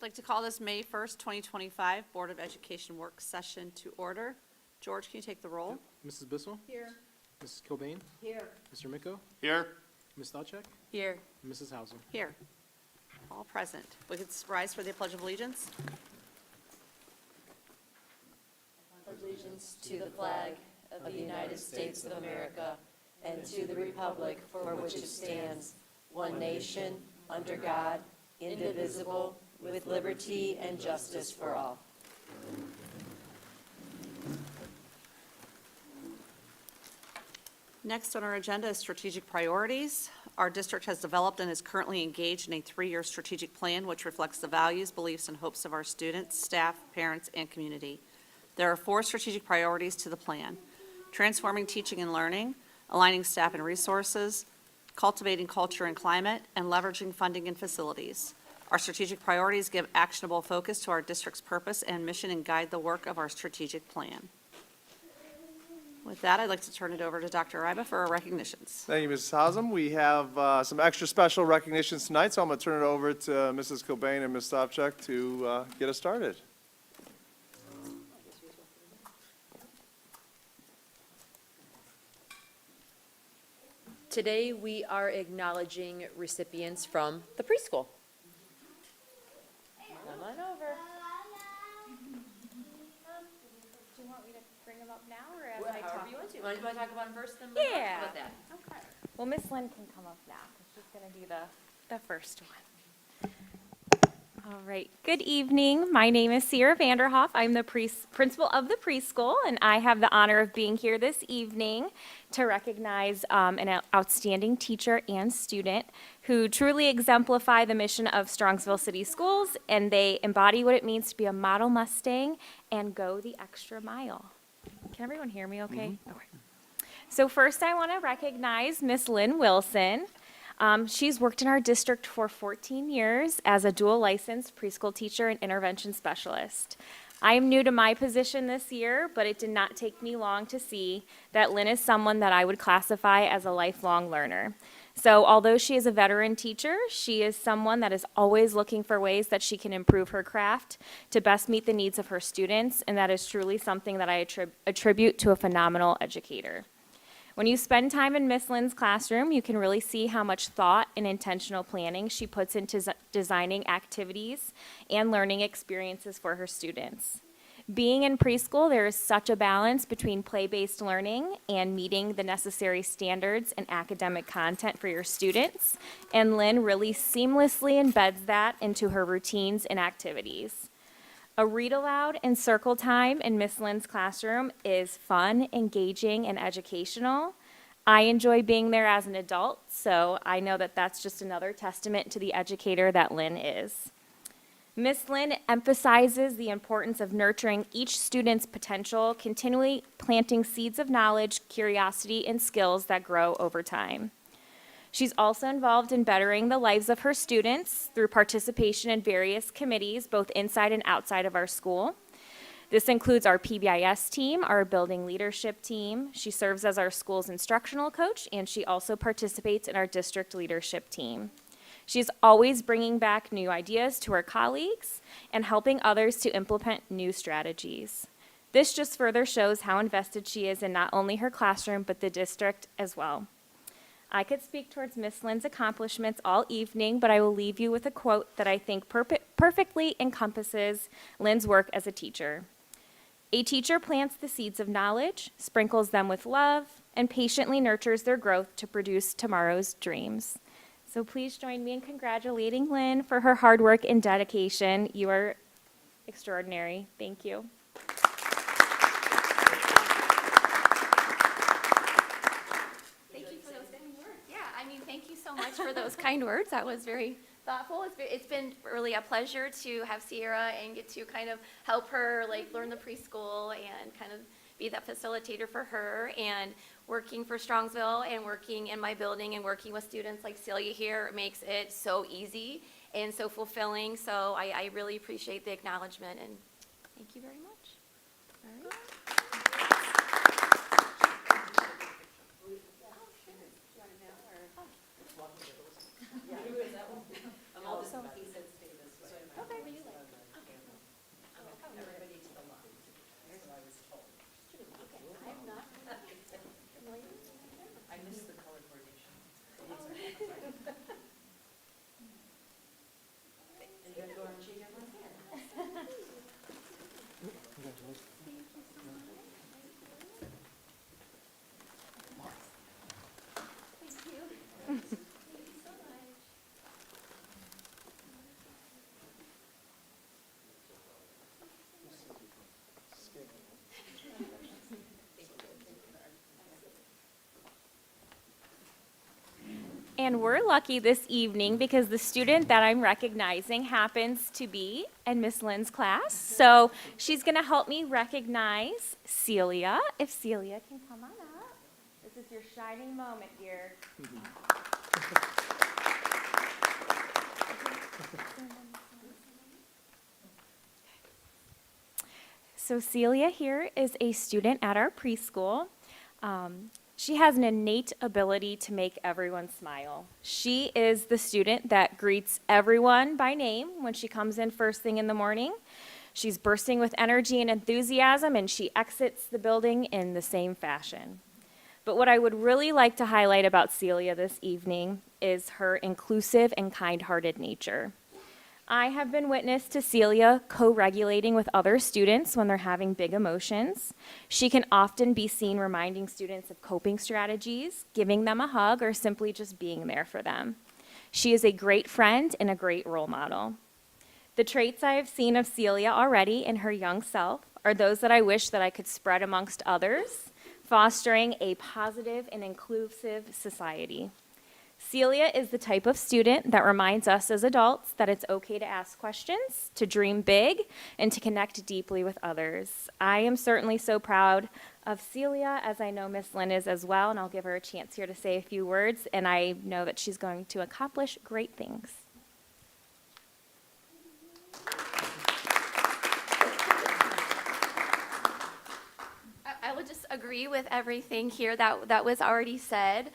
like to call this May 1st, 2025 Board of Education Work Session to order. George, can you take the roll? Mrs. Bissell? Here. Mrs. Cobain? Here. Mr. Miko? Here. Ms. Stavcek? Here. Mrs. Hauser? Here. All present. We could rise for the Pledge of Allegiance. Allegiance to the flag of the United States of America and to the republic for which it stands, one nation, under God, indivisible, with liberty and justice for all. Next on our agenda is strategic priorities. Our district has developed and is currently engaged in a 3-year strategic plan which reflects the values, beliefs, and hopes of our students, staff, parents, and community. There are 4 strategic priorities to the plan: transforming teaching and learning, aligning staff and resources, cultivating culture and climate, and leveraging funding and facilities. Our strategic priorities give actionable focus to our district's purpose and mission and guide the work of our strategic plan. With that, I'd like to turn it over to Dr. Ryba for our recognitions. Thank you, Mrs. Hausum. We have some extra special recognitions tonight, so I'm going to turn it over to Mrs. Cobain and Ms. Stavcek to get us started. Today, we are acknowledging recipients from the preschool. Come on over. Do you want me to bring them up now, or as I However talk? you want to. Want to talk about them first, then Yeah. How about that? Okay. Well, Miss Lynn can come up now, because she's going to do the first one. All right. Good evening. My name is Sierra Vanderhoff. I'm the principal of the preschool, and I have the honor of being here this evening to recognize an outstanding teacher and student who truly exemplify the mission of Strongsville City Schools, and they embody what it means to be a model Mustang and go the extra mile. Can everyone hear me okay? Okay. So first I want to recognize Miss Lynn Wilson. She's worked in our district for 14 years as a dual licensed preschool teacher and intervention specialist. I am new to my position this year, but it did not take me long to see that Lynn is someone that I would classify as a lifelong learner. So although she is a veteran teacher, she is someone that is always looking for ways that she can improve her craft to best meet the needs of her students, and that is truly something that I attribute to a phenomenal educator. When you spend time in Miss Lynn's classroom, you can really see how much thought and intentional planning she puts into designing activities and learning experiences for her students. Being in preschool, there is such a balance between play-based learning and meeting the necessary standards and academic content for your students, and Lynn really seamlessly embeds that into her routines and activities. A read aloud and circle time in Miss Lynn's classroom is fun, engaging, and educational. I enjoy being there as an adult, so I know that that's just another testament to the educator that Lynn is. Miss Lynn emphasizes the importance of nurturing each student's potential, continually planting seeds of knowledge, curiosity, and skills that grow over time. She's also involved in bettering the lives of her students through participation in various committees, both inside and outside of our school. This includes our PBIS team, our building leadership team. She serves as our school's instructional coach, and she also participates in our district leadership team. She's always bringing back new ideas to her colleagues and helping others to implement new strategies. This just further shows how invested she is in not only her classroom, but the district as well. I could speak towards Miss Lynn's accomplishments all evening, but I will leave you with a quote that I think perfectly encompasses Lynn's work as a teacher. A teacher plants the seeds of knowledge, sprinkles them with love, and patiently nurtures their growth to produce tomorrow's dreams. So please join me in congratulating Lynn for her hard work and dedication. You are extraordinary. Thank you. Thank you so much for those kind words. That was very thoughtful. It's been really a pleasure to have Sierra and get to kind of help her learn the preschool and kind of be that facilitator for her, and working for Strongsville and working in my building and working with students like Celia here makes it so easy and so fulfilling. So I really appreciate the acknowledgement, and thank you very much. All right. He said stay this way. Okay. And we're lucky this evening because the student that I'm recognizing happens to be in Miss Lynn's class. So she's going to help me recognize Celia. If Celia can come on up. This is your shining moment, dear. So Celia here is a student at our preschool. She has an innate ability to make everyone smile. She is the student that greets everyone by name when she comes in first thing in the morning. She's bursting with energy and enthusiasm, and she exits the building in the same fashion. But what I would really like to highlight about Celia this evening is her inclusive and kind-hearted nature. I have been witness to Celia co-regulating with other students when they're having big emotions. She can often be seen reminding students of coping strategies, giving them a hug, or simply just being there for them. She is a great friend and a great role model. The traits I have seen of Celia already in her young self are those that I wish that I could spread amongst others, fostering a positive and inclusive society. Celia is the type of student that reminds us as adults that it's okay to ask questions, to dream big, and to connect deeply with others. I am certainly so proud of Celia, as I know Miss Lynn is as well, and I'll give her a chance here to say a few words, and I know that she's going to accomplish great things. I would just agree with everything here that was already said.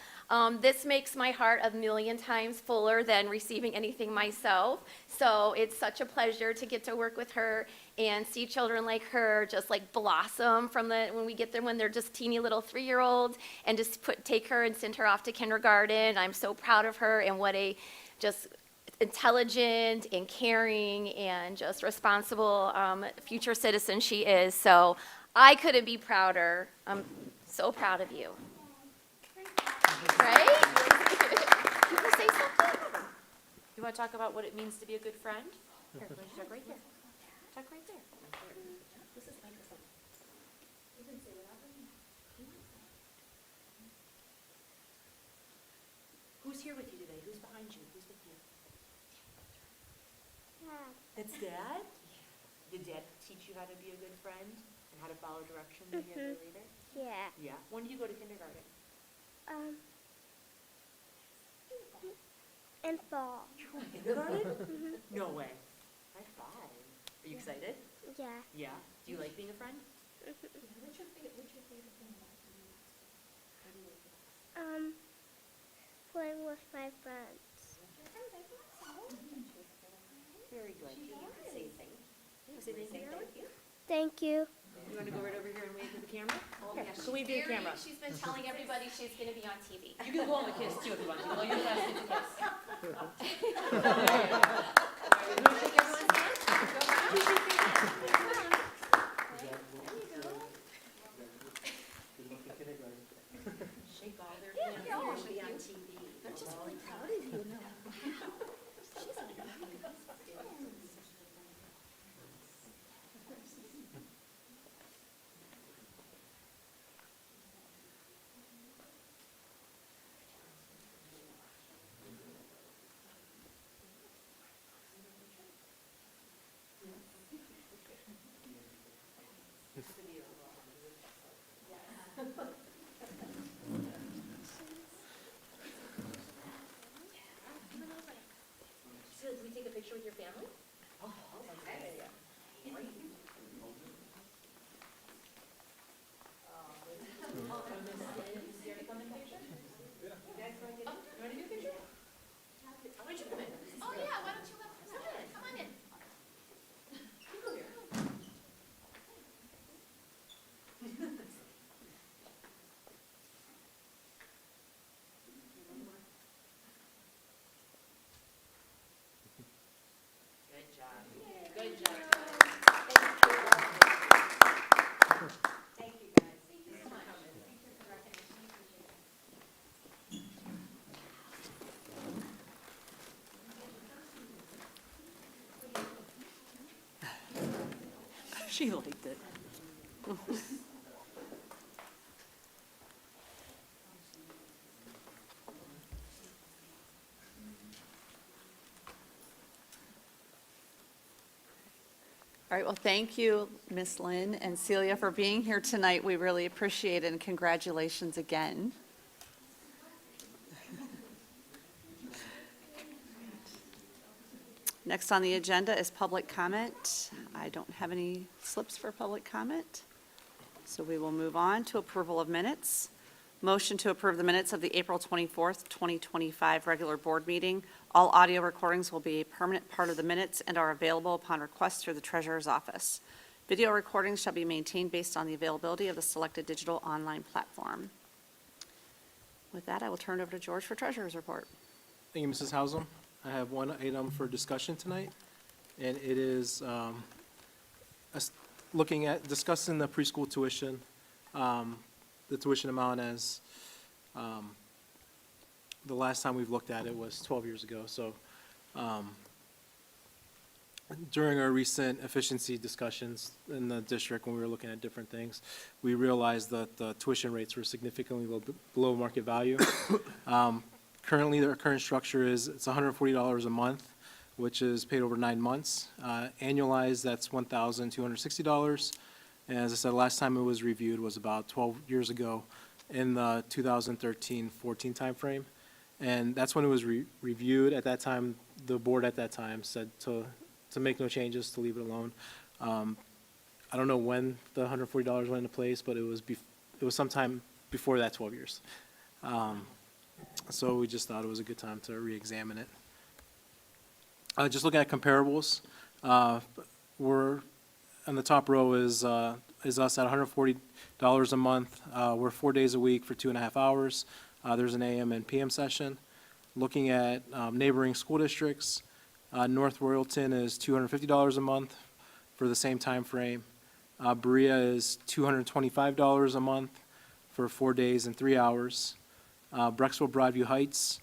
This makes my heart a million times fuller than receiving anything myself. So it's such a pleasure to get to work with her and see children like her just like blossom from when we get them when they're just teeny little 3-year-olds, and just take her and send her off to kindergarten. I'm so proud of her and what a just intelligent and caring and just responsible future citizen she is. So I couldn't be prouder. I'm so proud of you. Right? You want to say something? You want to talk about what it means to be a good friend? Here, why don't you talk right there. Talk right there. This is microphone. You can say whatever you want. Who's here with you today? Who's behind you? Who's with you? Dad. It's Dad? Did Dad teach you how to be a good friend and how to follow directions when you're the leader? Yeah. Yeah. When do you go to kindergarten? In fall. Kindergarten? No way. High five. Are you excited? Yeah. Yeah. Do you like being a friend? Playing with my friends. Very good. Do you want to say thank you? You want to say thank you? Thank you. You want to go right over here and wave to the camera? Here, go wave to the camera. She's been telling everybody she's going to be on TV. You can go on the kiss too if you want to. Well, you're the last to kiss. You want to shake everyone's hand? Go around. Shake all their hands. You should be on TV. They're just really proud of you. So, can we take a picture with your family? Oh, okay. Great. Oh, yeah, why don't you come in? Come on in. Good job. Good job. Thank you, guys. Thank you so much. She liked it. All right, well, thank you, Miss Lynn and Celia, for being here tonight. We really appreciate it, and congratulations again. Next on the agenda is public comment. I don't have any slips for public comment, so we will move on to approval of minutes. Motion to approve the minutes of the April 24th, 2025 regular board meeting. All audio recordings will be a permanent part of the minutes and are available upon request through the treasurer's office. Video recordings shall be maintained based on the availability of the selected digital online platform. With that, I will turn it over to George for treasurer's report. Thank you, Mrs. Hausum. I have one item for discussion tonight, and it is looking at discussing the preschool tuition, the tuition amount as the last time we've looked at it was 12 years ago. So during our recent efficiency discussions in the district, when we were looking at different things, we realized that the tuition rates were significantly below market value. Currently, their current structure is it's $140 a month, which is paid over 9 months. Annualized, that's $1,260. And as I said, last time it was reviewed was about 12 years ago in the 2013-14 timeframe. And that's when it was reviewed. At that time, the board at that time said to make no changes, to leave it alone. I don't know when the $140 went into place, but it was sometime before that 12 years. So we just thought it was a good time to re-examine it. Just looking at comparables, we're on the top row is us at $140 a month. We're 4 days a week for 2.5 hours. There's an AM and PM session. Looking at neighboring school districts, North Royalton is $250 a month for the same time frame. Berea is $225 a month for 4 days and 3 hours. Brecksville Broadview Heights,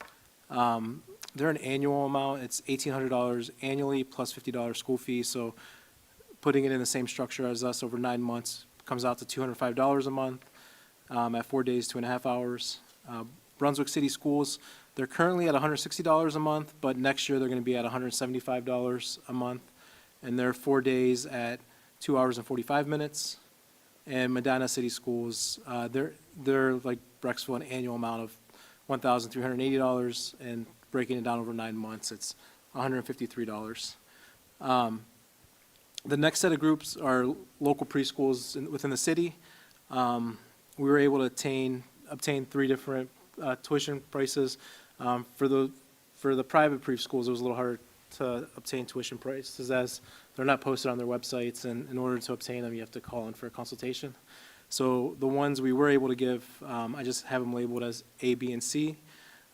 they're an annual amount. It's $1,800 annually plus $50 school fee. So putting it in the same structure as us over 9 months comes out to $205 a month at 4 days, 2.5 hours. Brunswick City Schools, they're currently at $160 a month, but next year they're going to be at $175 a month. And they're 4 days at 2 hours and 45 minutes. And Medina City Schools, they're like Brecksville, an annual amount of $1,380, and breaking it down over 9 months, it's $153. The next set of groups are local preschools within the city. We were able to obtain 3 different tuition prices. For the private preschools, it was a little harder to obtain tuition prices as they're not posted on their websites, and in order to obtain them, you have to call in for a consultation. So the ones we were able to give, I just have them labeled as A, B, and C.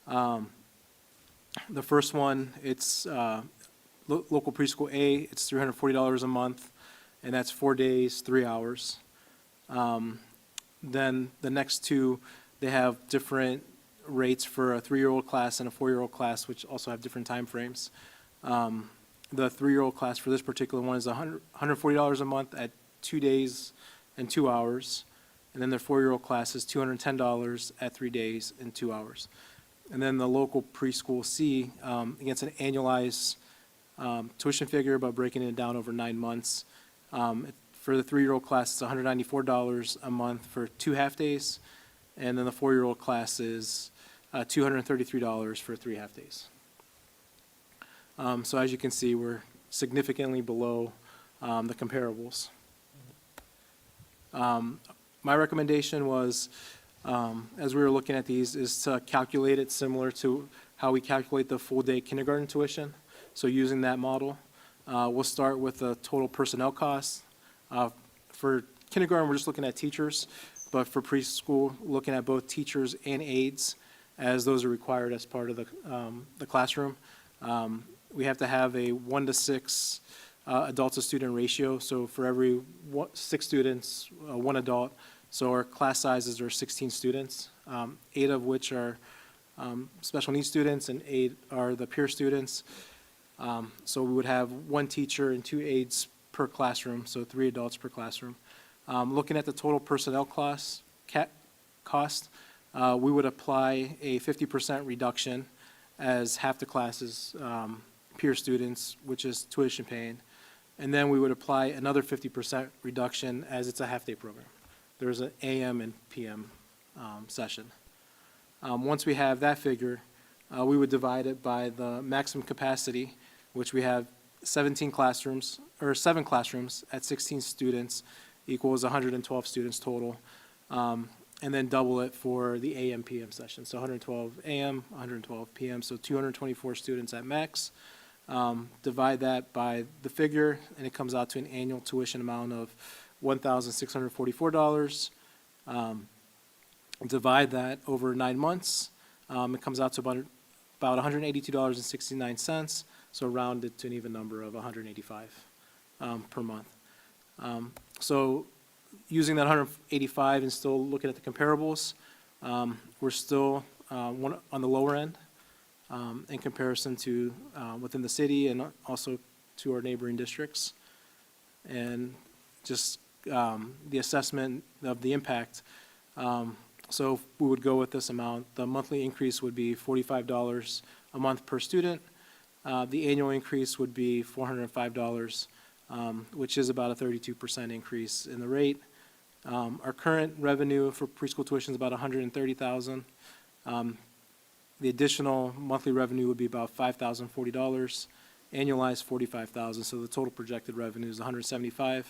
The first one, it's local preschool A, it's $340 a month, and that's 4 days, 3 hours. Then the next 2, they have different rates for a 3-year-old class and a 4-year-old class, which also have different time frames. The 3-year-old class for this particular one is $140 a month at 2 days and 2 hours. And then their 4-year-old class is $210 at 3 days and 2 hours. And then the local preschool C gets an annualized tuition figure by breaking it down over 9 months. For the 3-year-old class, it's $194 a month for 2 half days. And then the 4-year-old class is $233 for 3 half days. So as you can see, we're significantly below the comparables. My recommendation was, as we were looking at these, is to calculate it similar to how we calculate the full-day kindergarten tuition. So using that model, we'll start with the total personnel costs. For kindergarten, we're just looking at teachers, but for preschool, looking at both teachers and aides, as those are required as part of the classroom. We have to have a 1-to-6 adult to student ratio. So for every 6 students, 1 adult. So our class sizes are 16 students, 8 of which are special needs students and 8 are the peer students. So we would have 1 teacher and 2 aides per classroom, so 3 adults per classroom. Looking at the total personnel cost, we would apply a 50% reduction as half the class is peer students, which is tuition paying. And then we would apply another 50% reduction as it's a half-day program. There's an AM and PM session. Once we have that figure, we would divide it by the maximum capacity, which we have 17 classrooms, or 7 classrooms at 16 students equals 112 students total. And then double it for the AM, PM session. So 112 AM, 112 PM, so 224 students at max. Divide that by the figure, and it comes out to an annual tuition amount of $1,644. Divide that over 9 months, it comes out to about $182.69, so rounded to an even number of $185 per month. So using that 185 and still looking at the comparables, we're still on the lower end in comparison to within the city and also to our neighboring districts. And just the assessment of the impact. So if we would go with this amount, the monthly increase would be $45 a month per student. The annual increase would be $405, which is about a 32% increase in the rate. Our current revenue for preschool tuition is about $130,000. The additional monthly revenue would be about $5,040, annualized $45,000, so the total projected revenue is $175,000.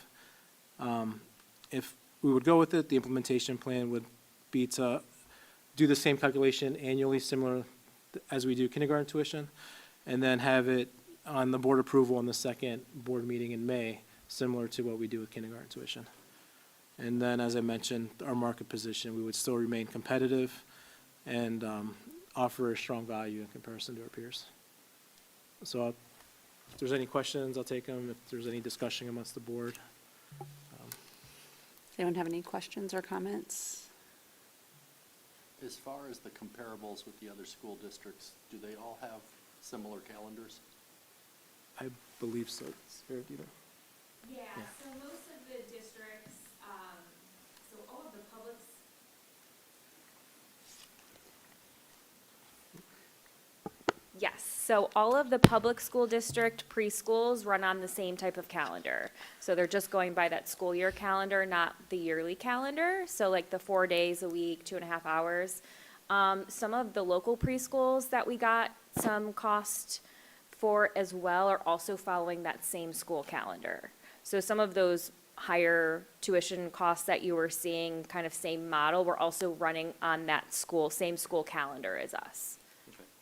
If we would go with it, the implementation plan would be to do the same calculation annually, similar as we do kindergarten tuition, and then have it on the board approval on the second board meeting in May, similar to what we do with kindergarten tuition. And then, as I mentioned, our market position, we would still remain competitive and offer a strong value in comparison to our peers. So if there's any questions, I'll take them. If there's any discussion amongst the board. Does anyone have any questions or comments? As far as the comparables with the other school districts, do they all have similar calendars? I believe so. Sarah, do you know? Yeah, Yeah. so most of the districts, so all of the publics. Yes, so all of the public school district preschools run on the same type of calendar. So they're just going by that school year calendar, not the yearly calendar. So like the 4 days a week, 2.5 hours. Some of the local preschools that we got some cost for as well are also following that same school calendar. So some of those higher tuition costs that you were seeing, kind of same model, we're also running on that same school calendar as us.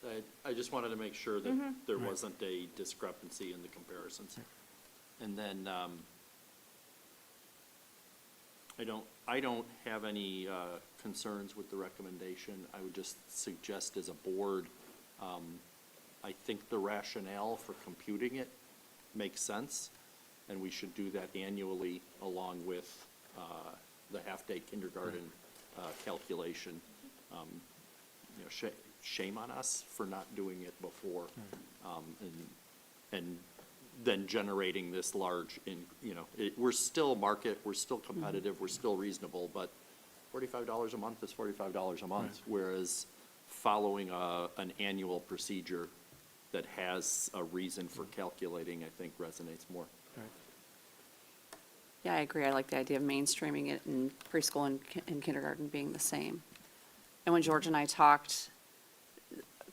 Okay. I just wanted to make sure that there wasn't a discrepancy in the comparisons. And then, I don't have any concerns with the recommendation. I would just suggest as a board, I think the rationale for computing it makes sense, and we should do that annually along with the half-day kindergarten calculation. You know, shame on us for not doing it before, and then generating this large, we're still market, we're still competitive, we're still reasonable, but $45 a month is $45 a month, whereas following an annual procedure that has a reason for calculating, I think resonates more. Yeah, I agree. I like the idea of mainstreaming it in preschool and kindergarten being the same. And when George and I talked,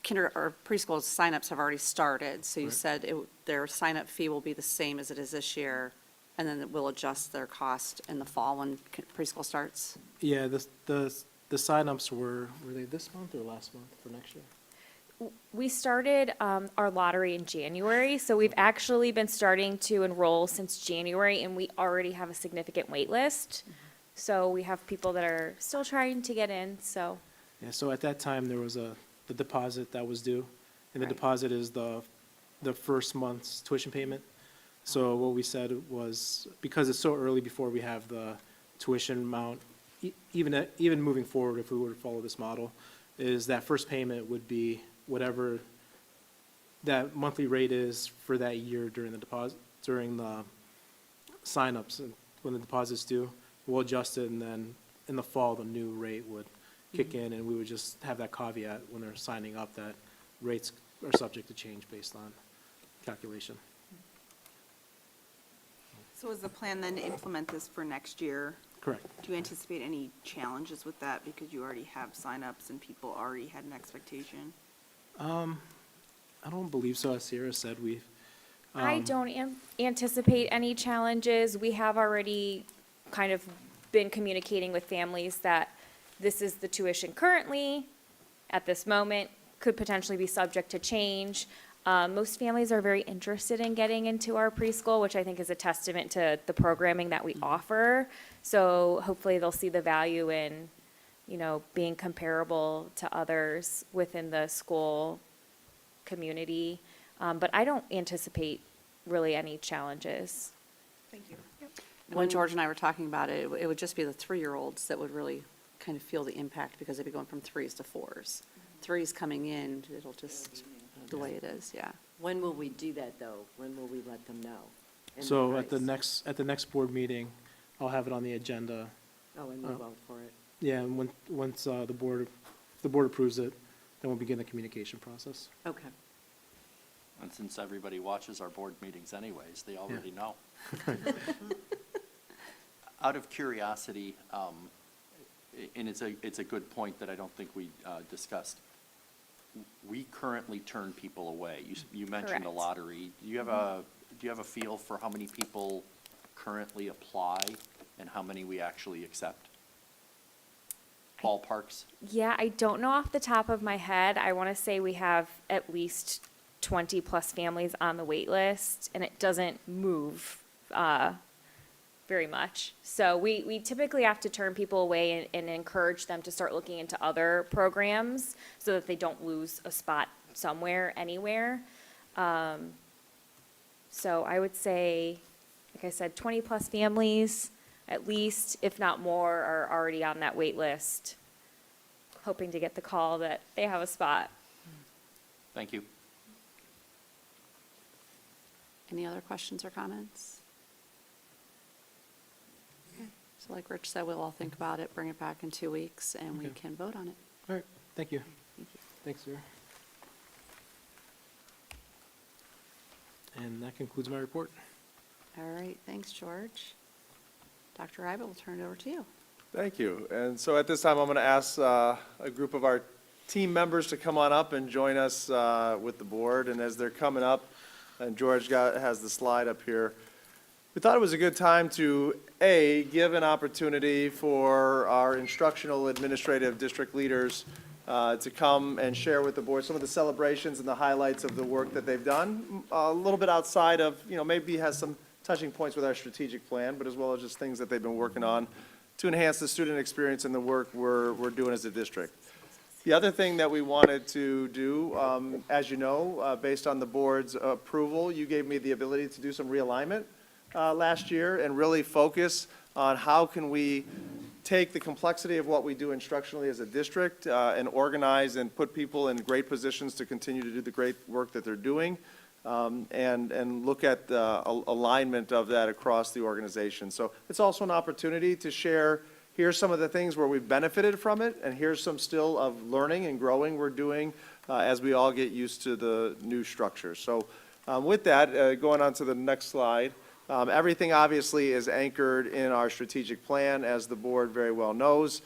preschool signups have already started, so you said their sign-up fee will be the same as it is this year, and then it will adjust their cost in the fall when preschool starts? Yeah, the signups were they this month or last month for next year? We started our lottery in January, so we've actually been starting to enroll since January, and we already have a significant wait list. So we have people that are still trying to get in, so. Yeah, so at that time, there was the deposit that was due, and the Right. deposit is the first month's tuition payment. So what we said was, because it's so early before we have the tuition amount, even moving forward, if we were to follow this model, is that first payment would be whatever that monthly rate is for that year during the deposit, during the signups, and when the deposit's due, we'll adjust it, and then in the fall, the new rate would kick in, and we would just have that caveat when they're signing up that rates are subject to change based on calculation. So is the plan then to implement this for next year? Correct. Do you anticipate any challenges with that because you already have signups and people already had an expectation? I don't believe so. As Sierra said, we've, I don't anticipate any challenges. We have already kind of been communicating with families that this is the tuition currently, at this moment, could potentially be subject to change. Most families are very interested in getting into our preschool, which I think is a testament to the programming that we offer. So hopefully they'll see the value in, being comparable to others within the school community. But I don't anticipate really any challenges. Thank you. When George and I were talking about it, it would just be the 3-year-olds that would really kind of feel the impact because they'd be going from 3s to 4s. 3s coming in, it'll just, the way it is, yeah. When will we do that, though? When will we let them know? And so at the price? next board meeting, I'll have it on the agenda. Oh, and we'll vote for it. Yeah, and once the board approves it, then we'll begin the communication process. Okay. And since everybody watches our board meetings anyways, they already know. Out of curiosity, and it's a good point that I don't think we discussed. We currently turn people away. You mentioned a Correct. lottery. Do you have a feel for how many people currently apply and how many we actually accept? Ballparks? Yeah, I don't know off the top of my head. I want to say we have at least 20-plus families on the wait list, and it doesn't move very much. So we typically have to turn people away and encourage them to start looking into other programs so that they don't lose a spot somewhere, anywhere. So I would say, like I said, 20-plus families, at least, if not more, are already on that wait list, hoping to get the call that they have a spot. Thank you. Any other questions or comments? Okay. So like Rich said, we'll all think about it, bring it back in 2 weeks, and we Okay. can vote on it. All right, thank you. Thank you. Thanks, Sierra. And that concludes my report. All right, thanks, George. Dr. Iba, we'll turn it over to you. Thank you. And so at this time, I'm going to ask a group of our team members to come on up and join us with the board. And as they're coming up, and George has the slide up here, we thought it was a good time to, A, give an opportunity for our instructional administrative district leaders to come and share with the board some of the celebrations and the highlights of the work that they've done, a little bit outside of, maybe has some touching points with our strategic plan, but as well as just things that they've been working on to enhance the student experience and the work we're doing as a district. The other thing that we wanted to do, as you know, based on the board's approval, you gave me the ability to do some realignment last year and really focus on how can we take the complexity of what we do instructionally as a district and organize and put people in great positions to continue to do the great work that they're doing, and look at the alignment of that across the organization. So it's also an opportunity to share, here's some of the things where we've benefited from it, and here's some still of learning and growing we're doing as we all get used to the new structure. So with that, going on to the next slide, everything obviously is anchored in our strategic plan, as the board very well knows.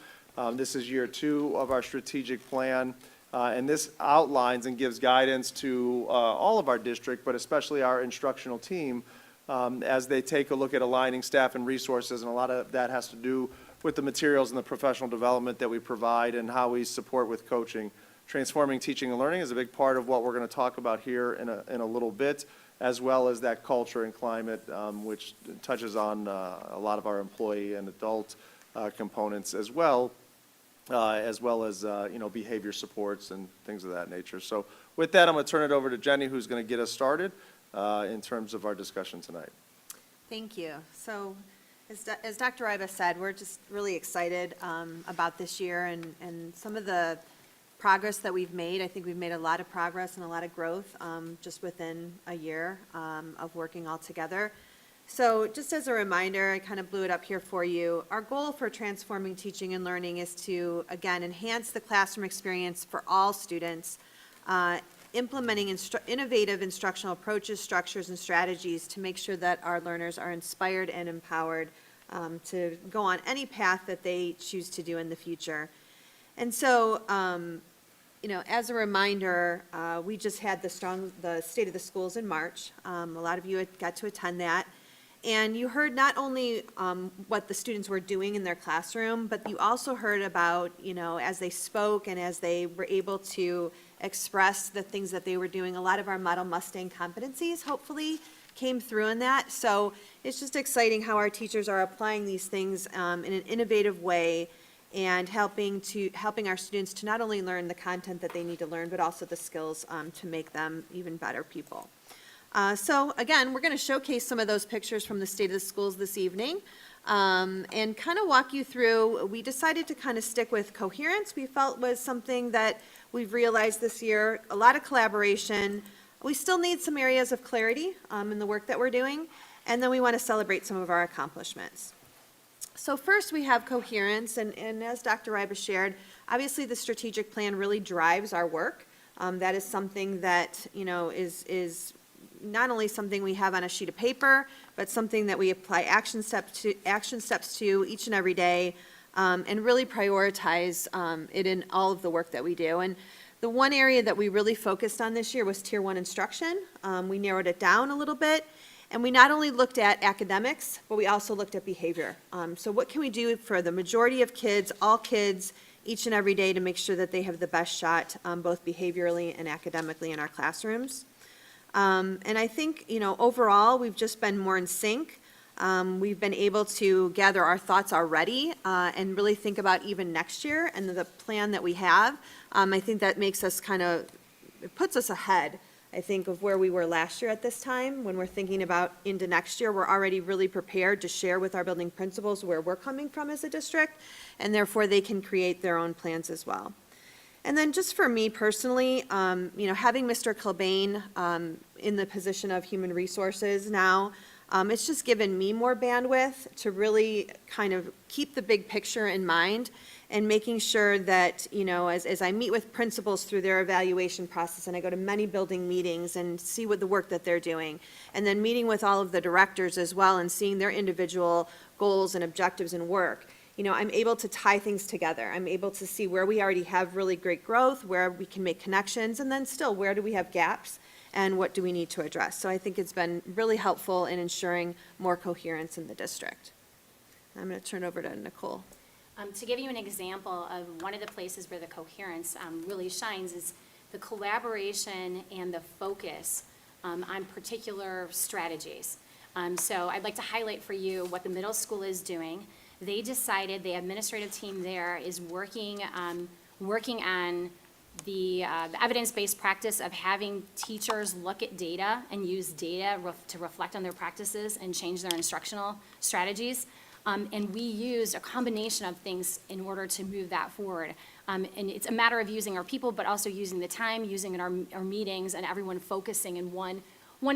This is year 2 of our strategic plan, and this outlines and gives guidance to all of our district, but especially our instructional team, as they take a look at aligning staff and resources, and a lot of that has to do with the materials and the professional development that we provide and how we support with coaching. Transforming teaching and learning is a big part of what we're going to talk about here in a little bit, as well as that culture and climate, which touches on a lot of our employee and adult components as well as behavior supports and things of that nature. So with that, I'm going to turn it over to Jenny, who's going to get us started in terms of our discussion tonight. Thank you. So as Dr. Iba said, we're just really excited about this year and some of the progress that we've made. I think we've made a lot of progress and a lot of growth just within a year of working all together. So just as a reminder, I kind of blew it up here for you. Our goal for transforming teaching and learning is to, again, enhance the classroom experience for all students implementing innovative instructional approaches, structures, and strategies to make sure that our learners are inspired and empowered to go on any path that they choose to do in the future. And so, as a reminder, we just had the State of the Schools in March. A lot of you had got to attend that. And you heard not only what the students were doing in their classroom, but you also heard about, as they spoke and as they were able to express the things that they were doing, a lot of our Model Mustang competencies hopefully came through in that. So it's just exciting how our teachers are applying these things in an innovative way and helping our students to not only learn the content that they need to learn, but also the skills to make them even better people. So again, we're going to showcase some of those pictures from the State of the Schools this evening and kind of walk you through. We decided to kind of stick with coherence. We felt was something that we've realized this year, a lot of collaboration. We still need some areas of clarity in the work that we're doing, and then we want to celebrate some of our accomplishments. So first, we have coherence, and as Dr. Ryba shared, obviously the strategic plan really drives our work. That is something that, is not only something we have on a sheet of paper, but something that we apply action steps to each and every day, and really prioritize it in all of the work that we do. And the one area that we really focused on this year was Tier 1 instruction. We narrowed it down a little bit, and we not only looked at academics, but we also looked at behavior. So what can we do for the majority of kids, all kids, each and every day to make sure that they have the best shot, both behaviorally and academically in our classrooms? And I think, overall, we've just been more in sync. We've been able to gather our thoughts already and really think about even next year and the plan that we have. I think that makes us it puts us ahead, I think, of where we were last year at this time. When we're thinking about into next year, we're already really prepared to share with our building principals where we're coming from as a district, and therefore they can create their own plans as well. And then just for me personally, having Mr. Kilbane in the position of human resources now, it's just given me more bandwidth to really kind of keep the big picture in mind and making sure that, as I meet with principals through their evaluation process, and I go to many building meetings and see what the work that they're doing, and then meeting with all of the directors as well and seeing their individual goals and objectives and work. I'm able to tie things together. I'm able to see where we already have really great growth, where we can make connections, and then still, where do we have gaps, and what do we need to address? So I think it's been really helpful in ensuring more coherence in the district. I'm going to turn it over to Nicole. To give you an example of one of the places where the coherence really shines is the collaboration and the focus on particular strategies. So I'd like to highlight for you what the middle school is doing. They decided, the administrative team there is working on the evidence-based practice of having teachers look at data and use data to reflect on their practices and change their instructional strategies. And we used a combination of things in order to move that forward. And it's a matter of using our people, but also using the time, using in our meetings, and everyone focusing in one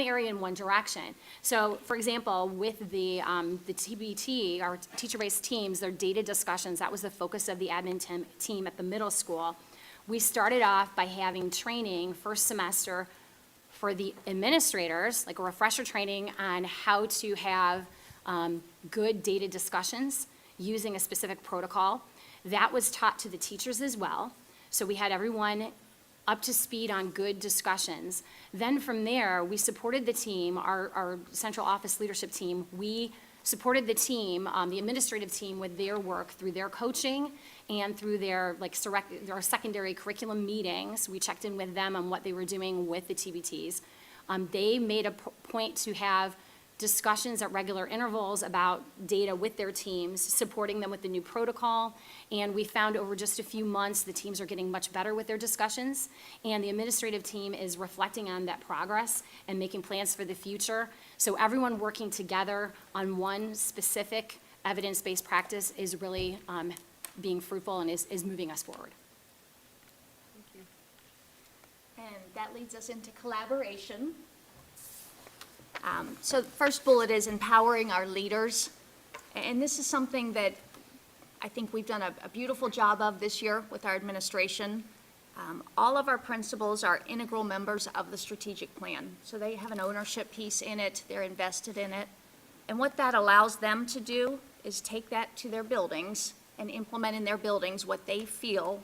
area in one direction. So, for example, with the TBT, our teacher-based teams, their data discussions, that was the focus of the admin team at the middle school. We started off by having training first semester for the administrators, like a refresher training on how to have good data discussions using a specific protocol. That was taught to the teachers as well. So we had everyone up to speed on good discussions. Then from there, we supported the team, our central office leadership team. We supported the team, the administrative team, with their work through their coaching and through their secondary curriculum meetings. We checked in with them on what they were doing with the TBTs. They made a point to have discussions at regular intervals about data with their teams, supporting them with the new protocol. And we found over just a few months, the teams are getting much better with their discussions. And the administrative team is reflecting on that progress and making plans for the future. So everyone working together on one specific evidence-based practice is really being fruitful and is moving us forward. And that leads us into collaboration. So the first bullet is empowering our leaders. And this is something that I think we've done a beautiful job of this year with our administration. All of our principals are integral members of the strategic plan, so they have an ownership piece in it, they're invested in it. And what that allows them to do is take that to their buildings and implement in their buildings what they feel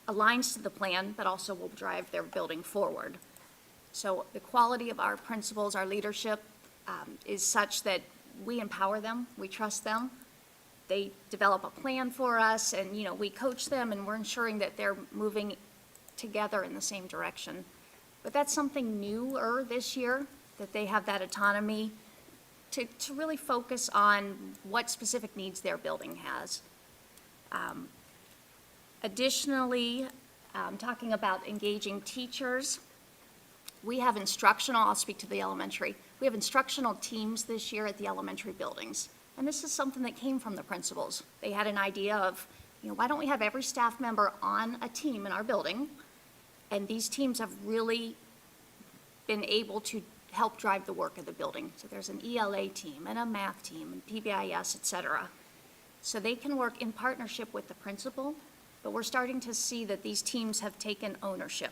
aligns to the plan, but also will drive their building forward. So the quality of our principals, our leadership, is such that we empower them, we trust them. They develop a plan for us, and, you know, we coach them, and we're ensuring that they're moving together in the same direction. But that's something newer this year, that they have that autonomy to really focus on what specific needs their building has. Additionally, talking about engaging teachers, we have instructional, I'll speak to the elementary, we have instructional teams this year at the elementary buildings. And this is something that came from the principals. They had an idea of, you know, why don't we have every staff member on a team in our building? And these teams have really been able to help drive the work of the building. So there's an ELA team and a math team and PBIS, et cetera. So they can work in partnership with the principal, but we're starting to see that these teams have taken ownership.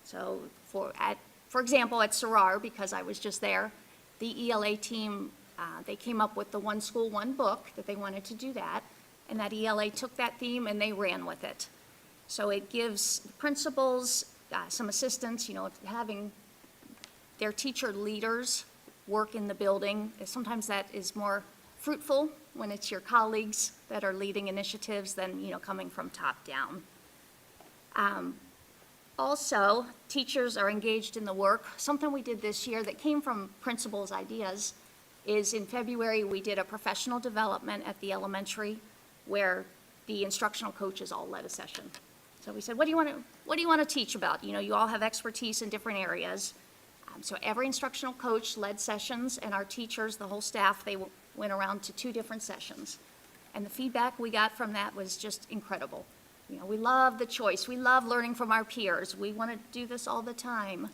So for example, at Sarar, because I was just there, the ELA team, they came up with the One School, One Book, that they wanted to do that, and that ELA took that theme and they ran with it. So it gives the principals some assistance, you know, having their teacher leaders work in the building. Sometimes that is more fruitful when it's your colleagues that are leading initiatives than, you know, coming from top down. Also, teachers are engaged in the work. Something we did this year that came from principals' ideas is in February, we did a professional development at the elementary where the instructional coaches all led a session. So we said, what do you want to teach about? You know, you all have expertise in different areas. So every instructional coach led sessions, and our teachers, the whole staff, they went around to 2 different sessions. And the feedback we got from that was just incredible. You know, we love the choice. We love learning from our peers. We want to do this all the time.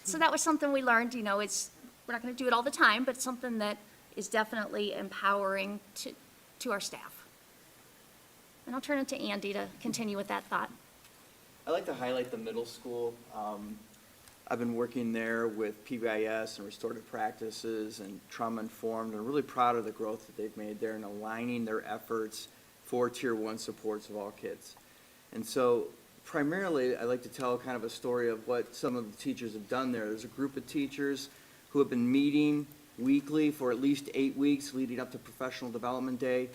So that was something we learned, you know, we're not going to do it all the time, but it's something that is definitely empowering to our staff. And I'll turn it to Andy to continue with that thought. I'd like to highlight the middle school. I've been working there with PBIS and restorative practices and trauma-informed, and really proud of the growth that they've made there in aligning their efforts for Tier 1 supports of all kids. And so primarily, I'd like to tell kind of a story of what some of the teachers have done there. There's a group of teachers who have been meeting weekly for at least 8 weeks leading up to Professional Development Day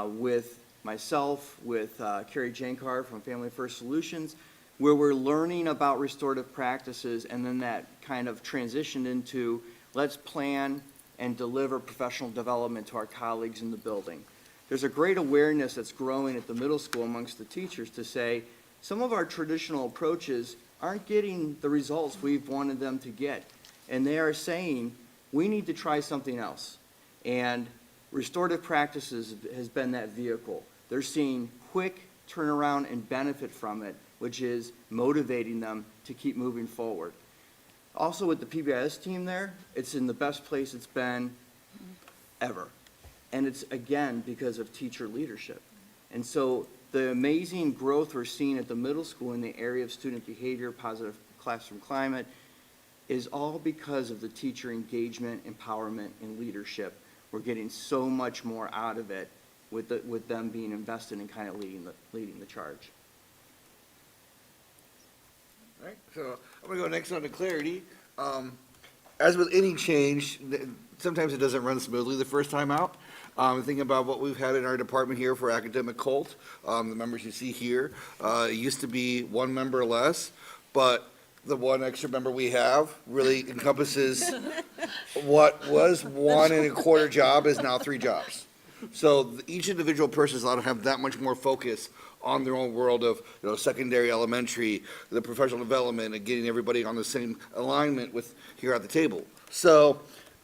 with myself, with Carrie Jankar from Family First Solutions, where we're learning about restorative practices, and then that kind of transitioned into let's plan and deliver professional development to our colleagues in the building. There's a great awareness that's growing at the middle school amongst the teachers to say some of our traditional approaches aren't getting the results we've wanted them to get. And they are saying, we need to try something else. And restorative practices has been that vehicle. They're seeing quick turnaround and benefit from it, which is motivating them to keep moving forward. Also with the PBIS team there, it's in the best place it's been ever. And it's, again, because of teacher leadership. And so the amazing growth we're seeing at the middle school in the area of student behavior, positive classroom climate, is all because of the teacher engagement, empowerment, and leadership. We're getting so much more out of it with them being invested in kind of leading the charge. All right, so I'm gonna go next on to clarity. As with any change, sometimes it doesn't run smoothly the first time out. Thinking about what we've had in our department here for academic cult, the members you see here, it used to be 1 member or less, but the 1 extra member we have really encompasses what was 1 1/4 job is now 3 jobs. So each individual person is allowed to have that much more focus on their own world of, you know, secondary, elementary, the professional development, and getting everybody on the same alignment with here at the table. So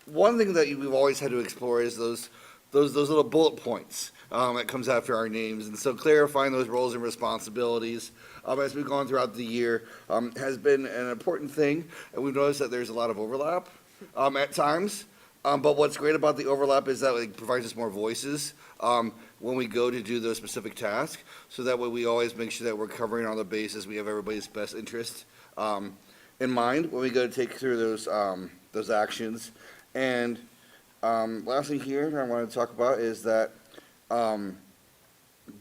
one thing that we've always had to explore is those little bullet points that comes after our names. And so clarifying those roles and responsibilities as we've gone throughout the year has been an important thing. And we've noticed that there's a lot of overlap at times. But what's great about the overlap is that it provides us more voices. when we go to do those specific tasks. So that way we always make sure that we're covering all the bases, we have everybody's best interest in mind when we go to take through those actions. And lastly here, I want to talk about is that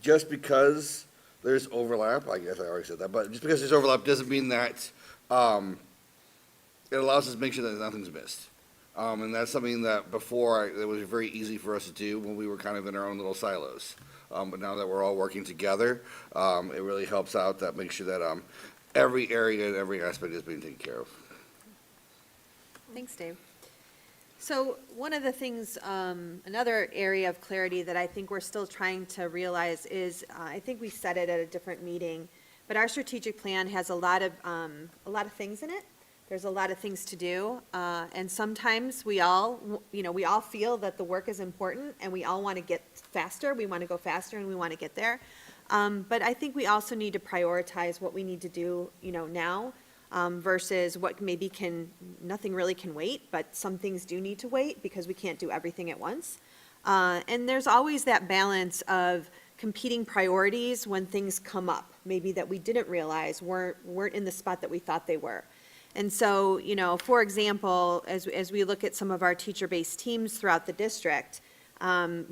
just because there's overlap, I guess I already said that, but just because there's overlap doesn't mean that it allows us to make sure that nothing's missed. And that's something that before, it was very easy for us to do when we were kind of in our own little silos. But now that we're all working together, it really helps out that makes sure that every area and every aspect is being taken care of. Thanks, Dave. So one of the things, another area of clarity that I think we're still trying to realize is, I think we said it at a different meeting, but our strategic plan has a lot of things in it. There's a lot of things to do, and sometimes we all feel that the work is important and we all want to get faster. We want to go faster and we want to get there. But I think we also need to prioritize what we need to do, now, versus what maybe nothing really can wait, but some things do need to wait because we can't do everything at once. And there's always that balance of competing priorities when things come up, maybe that we didn't realize weren't in the spot that we thought they were. And so, for example, as we look at some of our teacher-based teams throughout the district, and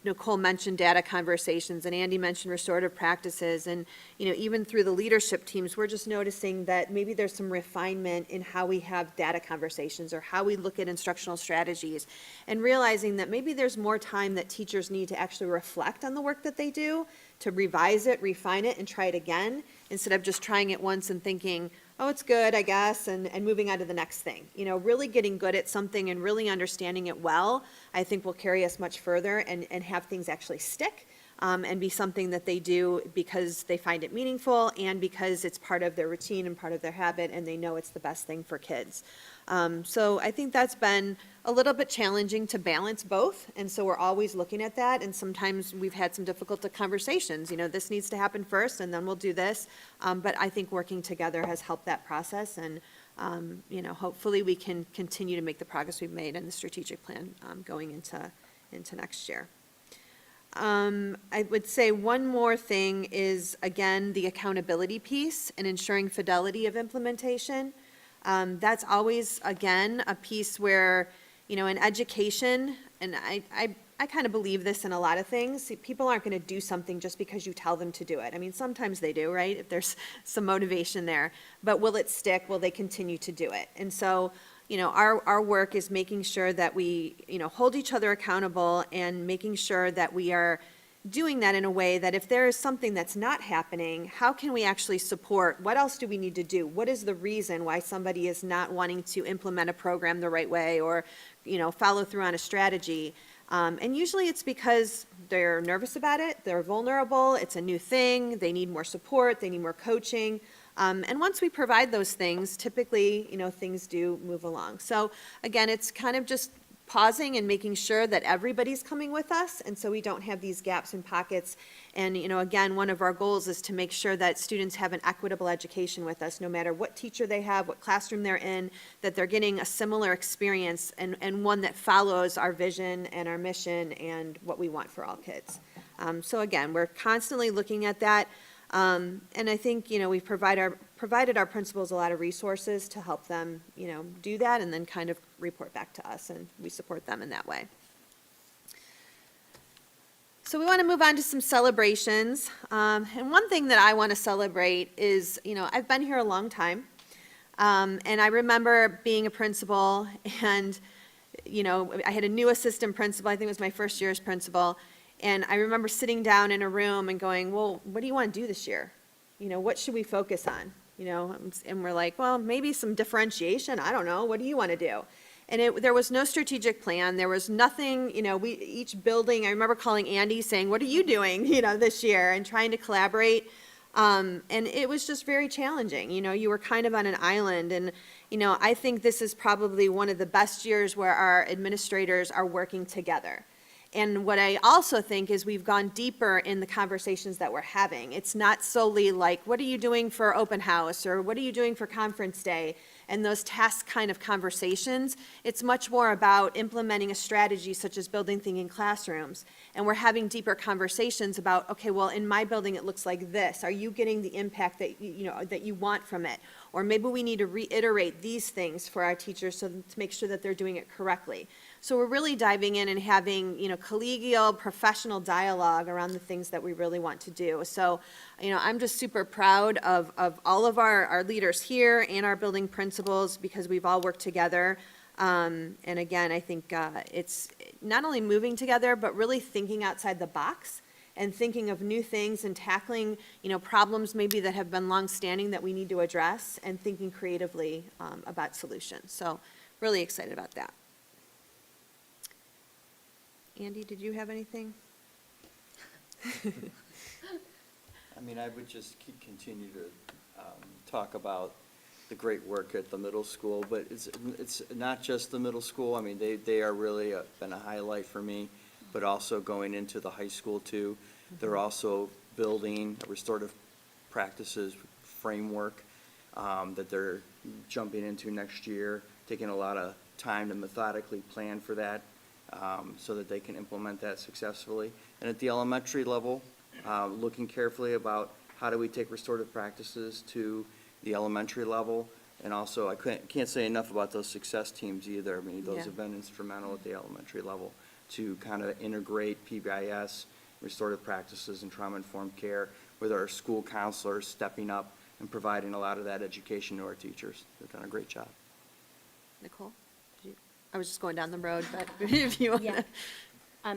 Nicole mentioned data conversations, and Andy mentioned restorative practices, and, even through the leadership teams, we're just noticing that maybe there's some refinement in how we have data conversations or how we look at instructional strategies, and realizing that maybe there's more time that teachers need to actually reflect on the work that they do, to revise it, refine it, and try it again, instead of just trying it once and thinking, oh, it's good, I guess, and moving on to the next thing. Really getting good at something and really understanding it well, I think will carry us much further and have things actually stick, and be something that they do because they find it meaningful and because it's part of their routine and part of their habit and they know it's the best thing for kids. So I think that's been a little bit challenging to balance both, and so we're always looking at that, and sometimes we've had some difficult conversations, this needs to happen first, and then we'll do this, but I think working together has helped that process, and, hopefully we can continue to make the progress we've made in the strategic plan going into next year. I would say one more thing is, again, the accountability piece and ensuring fidelity of implementation. That's always, again, a piece where, in education, and I kind of believe this in a lot of things, people aren't going to do something just because you tell them to do it. I mean, sometimes they do, right, if there's some motivation there. But will it stick? Will they continue to do it? And so, our work is making sure that we, hold each other accountable and making sure that we are doing that in a way that if there is something that's not happening, how can we actually support? What else do we need to do? What is the reason why somebody is not wanting to implement a program the right way or, follow through on a strategy? And usually it's because they're nervous about it, they're vulnerable, it's a new thing, they need more support, they need more coaching. And once we provide those things, typically, things do move along. So again, it's kind of just pausing and making sure that everybody's coming with us, and so we don't have these gaps in pockets. And, again, one of our goals is to make sure that students have an equitable education with us, no matter what teacher they have, what classroom they're in, that they're getting a similar experience and one that follows our vision and our mission and what we want for all kids. So again, we're constantly looking at that. And I think, we've provided our principals a lot of resources to help them, do that and then kind of report back to us, and we support them in that way. So we want to move on to some celebrations. And one thing that I want to celebrate is, I've been here a long time. And I remember being a principal and, I had a new assistant principal, I think it was my first year as principal. And I remember sitting down in a room and going, well, what do you want to do this year? What should we focus on? And we're like, well, maybe some differentiation. I don't know. What do you want to do? And there was no strategic plan. There was nothing, each building, I remember calling Andy saying, what are you doing, this year, and trying to collaborate. And it was just very challenging. You were kind of on an island. And, I think this is probably one of the best years where our administrators are working together. And what I also think is we've gone deeper in the conversations that we're having. It's not solely like, what are you doing for open house, or what are you doing for conference day? and those task kind of conversations. It's much more about implementing a strategy such as building thinking classrooms. And we're having deeper conversations about, okay, well, in my building, it looks like this. Are you getting the impact that, that you want from it? Or maybe we need to reiterate these things for our teachers to make sure that they're doing it correctly. So we're really diving in and having, collegial, professional dialogue around the things that we really want to do. So, I'm just super proud of all of our leaders here and our building principals because we've all worked together. And again, I think it's not only moving together, but really thinking outside the box and thinking of new things and tackling, problems maybe that have been longstanding that we need to address and thinking creatively about solutions. So really excited about that. Andy, did you have anything? I mean, I would just continue to talk about the great work at the middle school, but it's not just the middle school. I mean, they are really been a highlight for me, but also going into the high school too. They're also building a restorative practices framework that they're jumping into next year, taking a lot of time to methodically plan for that so that they can implement that successfully. And at the elementary level, looking carefully about how do we take restorative practices to the elementary level. And also, I can't say enough about those success teams either. I mean, those have been instrumental at the elementary level to kind of integrate PBIS, restorative practices, and trauma-informed care, with our school counselors stepping up and providing a lot of that education to our teachers. They've done a great job. Nicole? I was just going down the road, but if you want to. Yeah.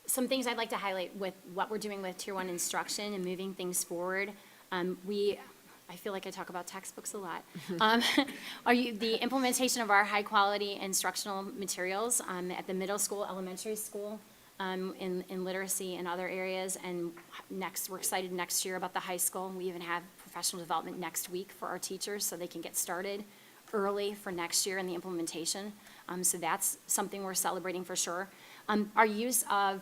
Some things I'd like to highlight with what we're doing with Tier 1 instruction and moving things forward. I feel like I talk about textbooks a lot. The implementation of our high-quality instructional materials at the middle school, elementary school, in literacy and other areas. And we're excited next year about the high school. We even have professional development next week for our teachers so they can get started early for next year in the implementation. So that's something we're celebrating for sure. Our use of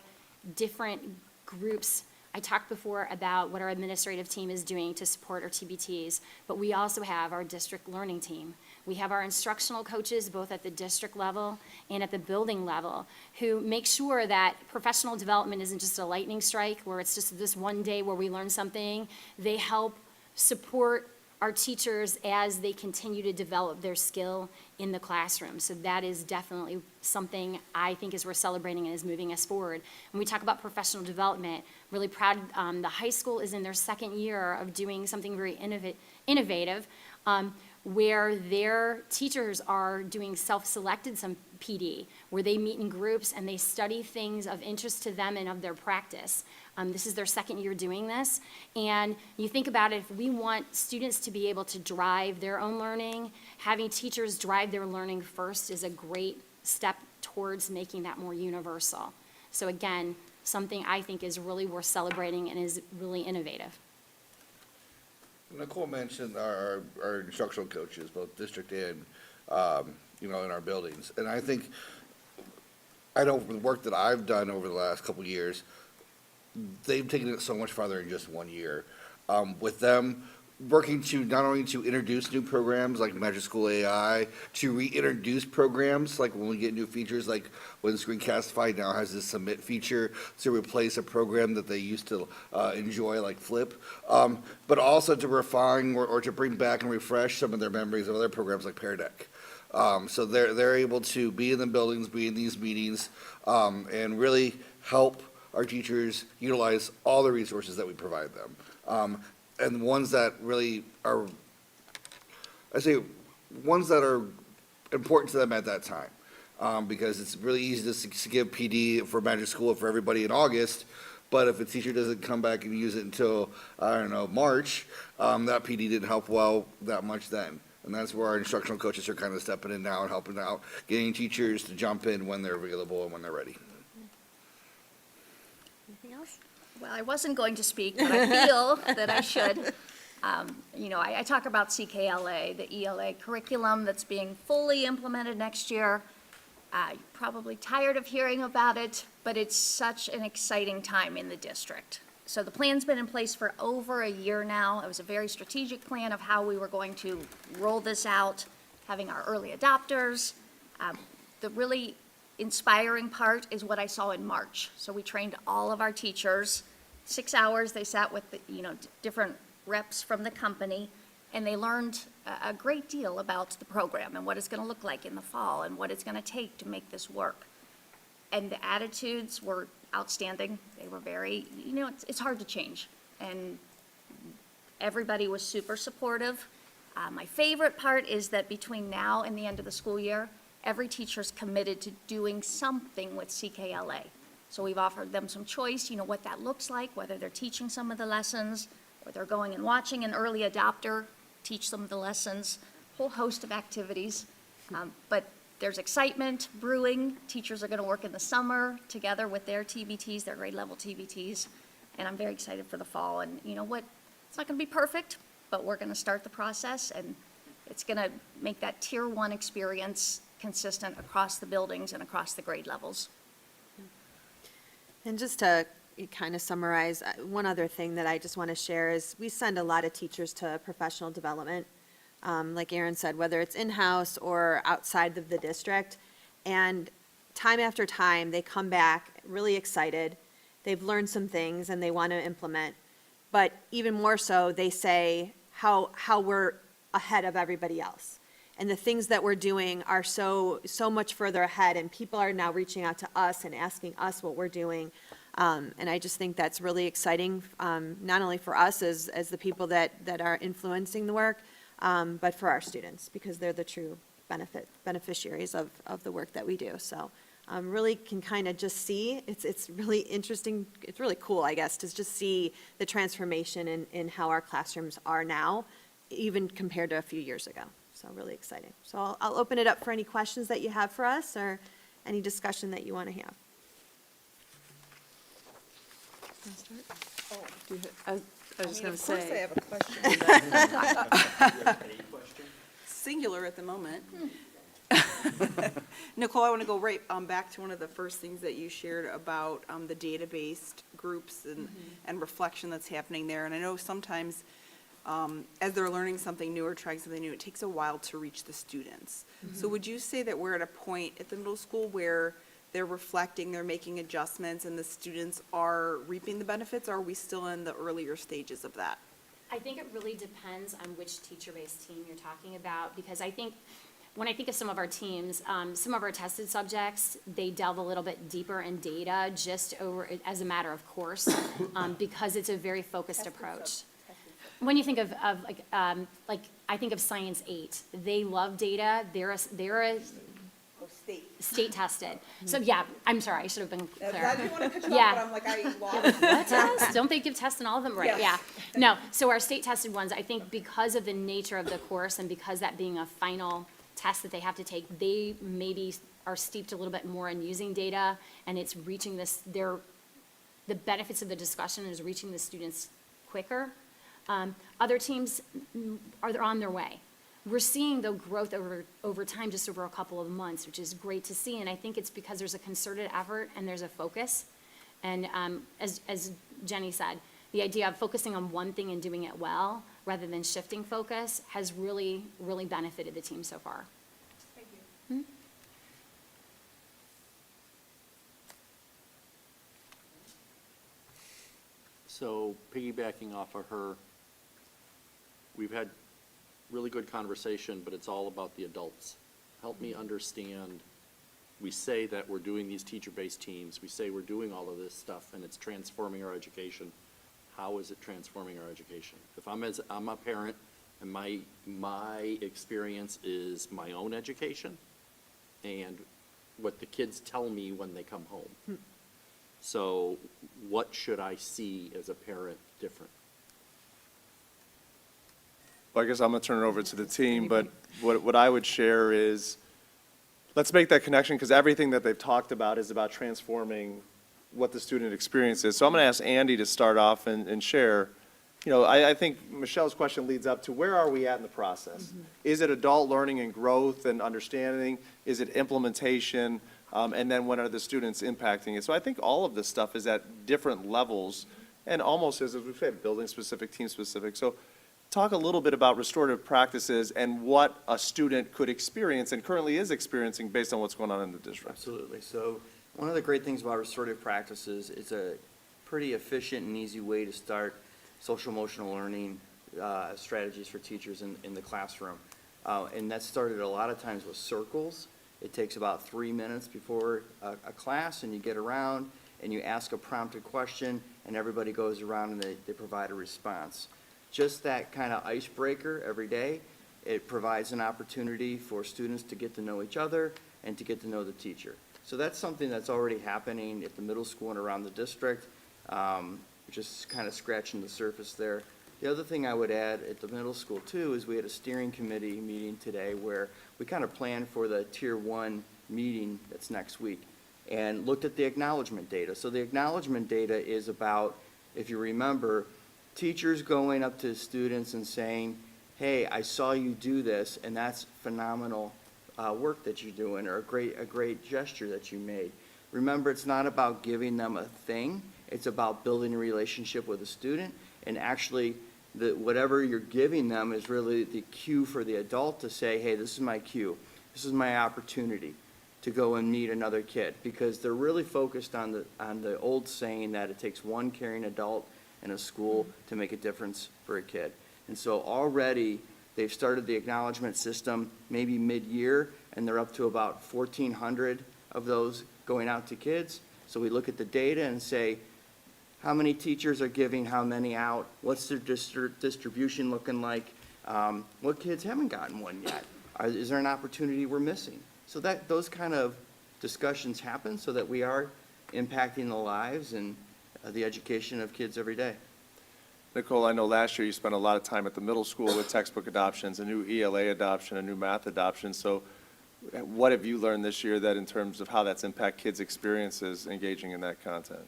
different groups. I talked before about what our administrative team is doing to support our TBTs, but we also have our district learning team. We have our instructional coaches, both at the district level and at the building level, who make sure that professional development isn't just a lightning strike, where it's just this one day where we learn something. They help support our teachers as they continue to develop their skill in the classroom. So that is definitely something I think is worth celebrating and is moving us forward. When we talk about professional development, really proud, the high school is in their second year of doing something very innovative, where their teachers are doing self-selected some PD, where they meet in groups and they study things of interest to them and of their practice. This is their second year doing this. And you think about it, if we want students to be able to drive their own learning, having teachers drive their learning first is a great step towards making that more universal. So again, something I think is really worth celebrating and is really innovative. Nicole mentioned our instructional coaches, both district and, in our buildings. And I think, I know from the work that I've done over the last couple of years, they've taken it so much farther in just 1 year. With them working to not only to introduce new programs like Magic School AI, to reintroduce programs like when we get new features, like when Screencastify now has this submit feature to replace a program that they used to enjoy, like Flip, but also to refine or to bring back and refresh some of their memories of other programs like Pear Deck. So they're able to be in the buildings, be in these meetings, and really help our teachers utilize all the resources that we provide them. And ones that really are, ones that are important to them at that time. Because it's really easy to give PD for Magic School for everybody in August, but if a teacher doesn't come back and use it until, March, that PD didn't help well that much then. And that's where our instructional coaches are kind of stepping in now and helping out, getting teachers to jump in when they're available and when they're ready. Anything else? Well, I wasn't going to speak, but I feel that I should. I talk about CKLA, the ELA curriculum that's being fully implemented next year. You're probably tired of hearing about it, but it's such an exciting time in the district. So the plan's been in place for over a year now. It was a very strategic plan of how we were going to roll this out having our early adopters. The really inspiring part is what I saw in March. So we trained all of our teachers, 6 hours, they sat with, different reps from the company, and they learned a great deal about the program and what it's going to look like in the fall and what it's going to take to make this work. And the attitudes were outstanding. They were very, it's hard to change. And everybody was super supportive. My favorite part is that between now and the end of the school year, every teacher's committed to doing something with CKLA. So we've offered them some choice, what that looks like, whether they're teaching some of the lessons, or they're going and watching an early adopter teach some of the lessons, whole host of activities. But there's excitement brewing. Teachers are going to work in the summer together with their TBTs, their grade level TBTs. And I'm very excited for the fall. And you know what? It's not going to be perfect, but we're going to start the process, and it's going to make that Tier 1 experience consistent across the buildings and across the grade levels. And just to kind of summarize, one other thing that I just want to share is we send a lot of teachers to professional development, like Erin said, whether it's in-house or outside of the district. And time after time, they come back really excited. They've learned some things and they want to implement. But even more so, they say how we're ahead of everybody else. And the things that we're doing are so much further ahead, and people are now reaching out to us and asking us what we're doing. And I just think that's really exciting, not only for us as the people that are influencing the work, but for our students, because they're the true beneficiaries of the work that we do. So really can kind of just see, it's really interesting, it's really cool, I guess, to just see the transformation in how our classrooms are now, even compared to a few years ago. So really exciting. So I'll open it up for any questions that you have for us or any discussion that you want to have. I was just going to say. Of course I have a question. Singular at the moment. Nicole, I want to go right back to one of the first things that you shared about the data-based groups and reflection that's happening there. And I know sometimes as they're learning something new or trying something new, it takes a while to reach the students. So would you say that we're at a point at the middle school where they're reflecting, they're making adjustments, and the students are reaping the benefits, or are we still in the earlier stages of that? I think it really depends on which teacher-based team you're talking about, because I think, when I think of some of our teams, some of our tested subjects, they delve a little bit deeper in data just over, as a matter of course, because it's a very focused approach. When you think of I think of Science 8, they love data, they're a state tested. So yeah, I'm sorry, I should have been clear. I didn't want to cut you Yeah. off, but I'm like, I lost. What test? Don't they give tests in all of them? Right, Yes. yeah. No, so our state tested ones, I think because of the nature of the course and because that being a final test that they have to take, they maybe are steeped a little bit more in using data, and it's reaching the benefits of the discussion is reaching the students quicker. Other teams are on their way. We're seeing the growth over time, just over a couple of months, which is great to see, and I think it's because there's a concerted effort and there's a focus. And as Jenny said, the idea of focusing on one thing and doing it well, rather than shifting focus, has really, really benefited the team so far. Thank you. So piggybacking off of her, we've had really good conversation, but it's all about the adults. Help me understand, we say that we're doing these teacher-based teams, we say we're doing all of this stuff, and it's transforming our education. How is it transforming our education? If I'm a parent, and my experience is my own education, and what the kids tell me when they come home. So what should I see as a parent different? Well, I guess I'm going to turn it over to the team, but what I would share is, let's make that connection, because everything that they've talked about is about transforming what the student experience is. So I'm going to ask Andy to start off and share. I think Michelle's question leads up to where are we at in the process? Is it adult learning and growth and understanding? Is it implementation? And then when are the students impacting it? So I think all of this stuff is at different levels and almost, as we said, building specific, team specific. So talk a little bit about restorative practices and what a student could experience and currently is experiencing based on what's going on in the district. Absolutely. So one of the great things about restorative practices, it's a pretty efficient and easy way to start social emotional learning strategies for teachers in the classroom. And that started a lot of times with circles. It takes about 3 minutes before a class, and you get around and you ask a prompted question, and everybody goes around and they provide a response. Just that kind of icebreaker every day, it provides an opportunity for students to get to know each other and to get to know the teacher. So that's something that's already happening at the middle school and around the district, just kind of scratching the surface there. The other thing I would add at the middle school too is we had a steering committee meeting today where we kind of planned for the Tier 1 meeting that's next week and looked at the acknowledgement data. So the acknowledgement data is about, if you remember, teachers going up to students and saying, hey, I saw you do this, and that's phenomenal work that you're doing, or a great gesture that you made. Remember, it's not about giving them a thing. It's about building a relationship with a student, and actually, whatever you're giving them is really the cue for the adult to say, hey, this is my cue. This is my opportunity to go and meet another kid, because they're really focused on the old saying that it takes one caring adult in a school to make a difference for a kid. And so already, they've started the acknowledgement system maybe mid-year, and they're up to about 1,400 of those going out to kids. So we look at the data and say, how many teachers are giving how many out? What's their distribution looking like? What kids haven't gotten one yet? Is there an opportunity we're missing? So that those kind of discussions happen so that we are impacting the lives and the education of kids every day. Nicole, I know last year you spent a lot of time at the middle school with textbook adoptions, a new ELA adoption, a new math adoption. So what have you learned this year that in terms of how that's impacted kids' experiences engaging in that content?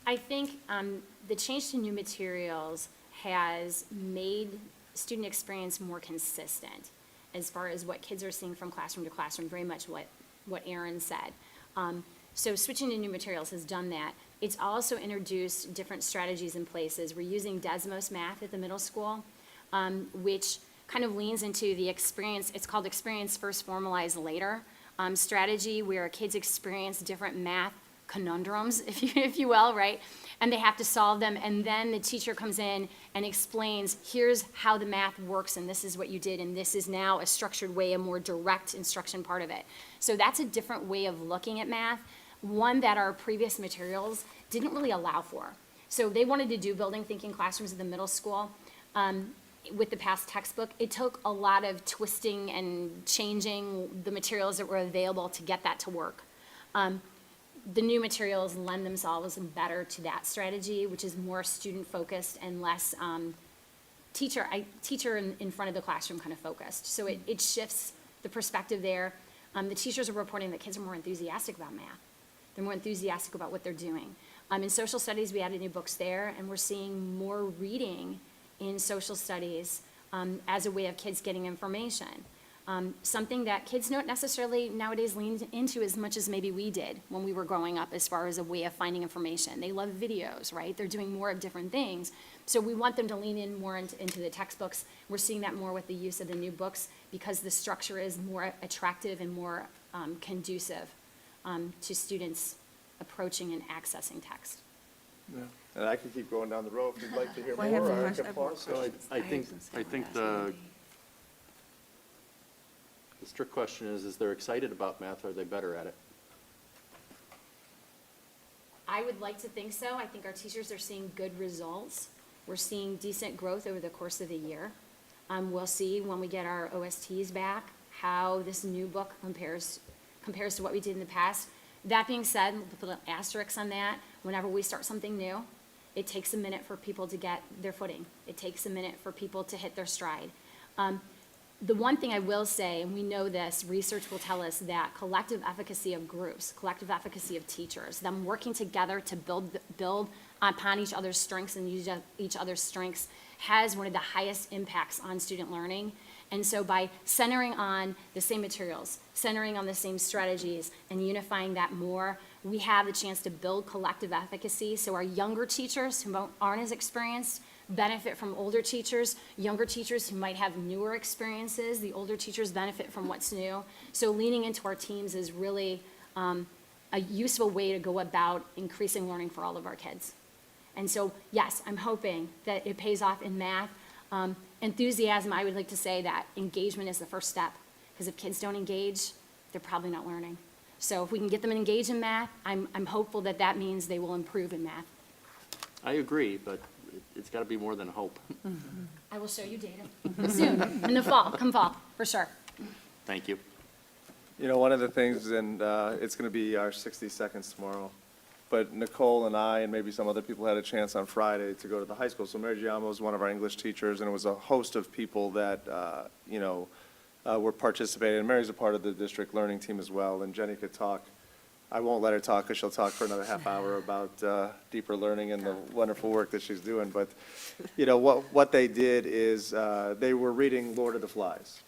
I think the change to new materials has made student experience more consistent as far as what kids are seeing from classroom to classroom, very much what Aaron said. So switching to new materials has done that. It's also introduced different strategies and places. We're using Desmos Math at the middle school, which kind of leans into the experience, it's called Experience First, Formalize Later strategy, where kids experience different math conundrums, if you will, right? And they have to solve them, and then the teacher comes in and explains, here's how the math works, and this is what you did, and this is now a structured way, a more direct instruction part of it. So that's a different way of looking at math, one that our previous materials didn't really allow for. So they wanted to do building thinking classrooms at the middle school. With the past textbook, it took a lot of twisting and changing the materials that were available to get that to work. The new materials lend themselves better to that strategy, which is more student-focused and less teacher in front of the classroom kind of focused. So it shifts the perspective there. The teachers are reporting that kids are more enthusiastic about math. They're more enthusiastic about what they're doing. In social studies, we added new books there, and we're seeing more reading in social studies as a way of kids getting information. Something that kids don't necessarily nowadays lean into as much as maybe we did when we were growing up as far as a way of finding information. They love videos, right? They're doing more of different things. So we want them to lean in more into the textbooks. We're seeing that more with the use of the new books because the structure is more attractive and more conducive to students approaching and accessing text. Yeah. And I could keep going down the road if you'd like to hear Well, I more. have or more I can pause. questions. I think the strict question is they're excited about math, are they better at it? I would like to think so. I think our teachers are seeing good results. We're seeing decent growth over the course of the year. We'll see when we get our OSTs back how this new book compares to what we did in the past. That being said, we'll put an asterisk on that. Whenever we start something new, it takes a minute for people to get their footing. It takes a minute for people to hit their stride. The one thing I will say, and we know this, research will tell us that collective efficacy of groups, collective efficacy of teachers, them working together to build upon each other's strengths and use each other's strengths has one of the highest impacts on student learning. And so by centering on the same materials, centering on the same strategies, and unifying that more, we have the chance to build collective efficacy. So our younger teachers who aren't as experienced benefit from older teachers, younger teachers who might have newer experiences, the older teachers benefit from what's new. So leaning into our teams is really a useful way to go about increasing learning for all of our kids. And so, yes, I'm hoping that it pays off in math. Enthusiasm, I would like to say that engagement is the first step, because if kids don't engage, they're probably not learning. So if we can get them engaged in math, I'm hopeful that that means they will improve in math. I agree, but it's got to be more than hope. I will show you data soon, in the fall, come fall, for sure. Thank you. You know, one of the things, and it's going to be our 60 seconds tomorrow, but Nicole and I, and maybe some other people, had a chance on Friday to go to the high school. So Mary Giamo was one of our English teachers, and it was a host of people that, were participating. And Mary's a part of the district learning team as well, and Jenny could talk. I won't let her talk because she'll talk for another half hour about deeper learning and the wonderful work that she's doing. But, what they did is they were reading Lord of the Flies.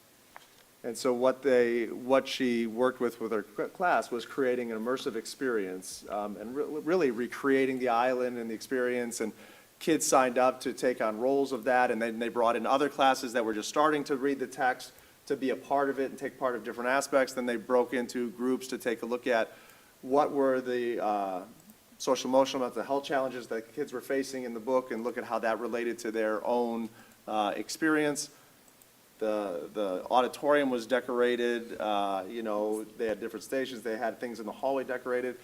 And so what she worked with her class was creating an immersive experience and really recreating the island and the experience. And kids signed up to take on roles of that, and then they brought in other classes that were just starting to read the text to be a part of it and take part of different aspects. Then they broke into groups to take a look at what were the social emotional mental health challenges that kids were facing in the book, and look at how that related to their own experience. The auditorium was decorated, they had different stations, they had things in the hallway decorated.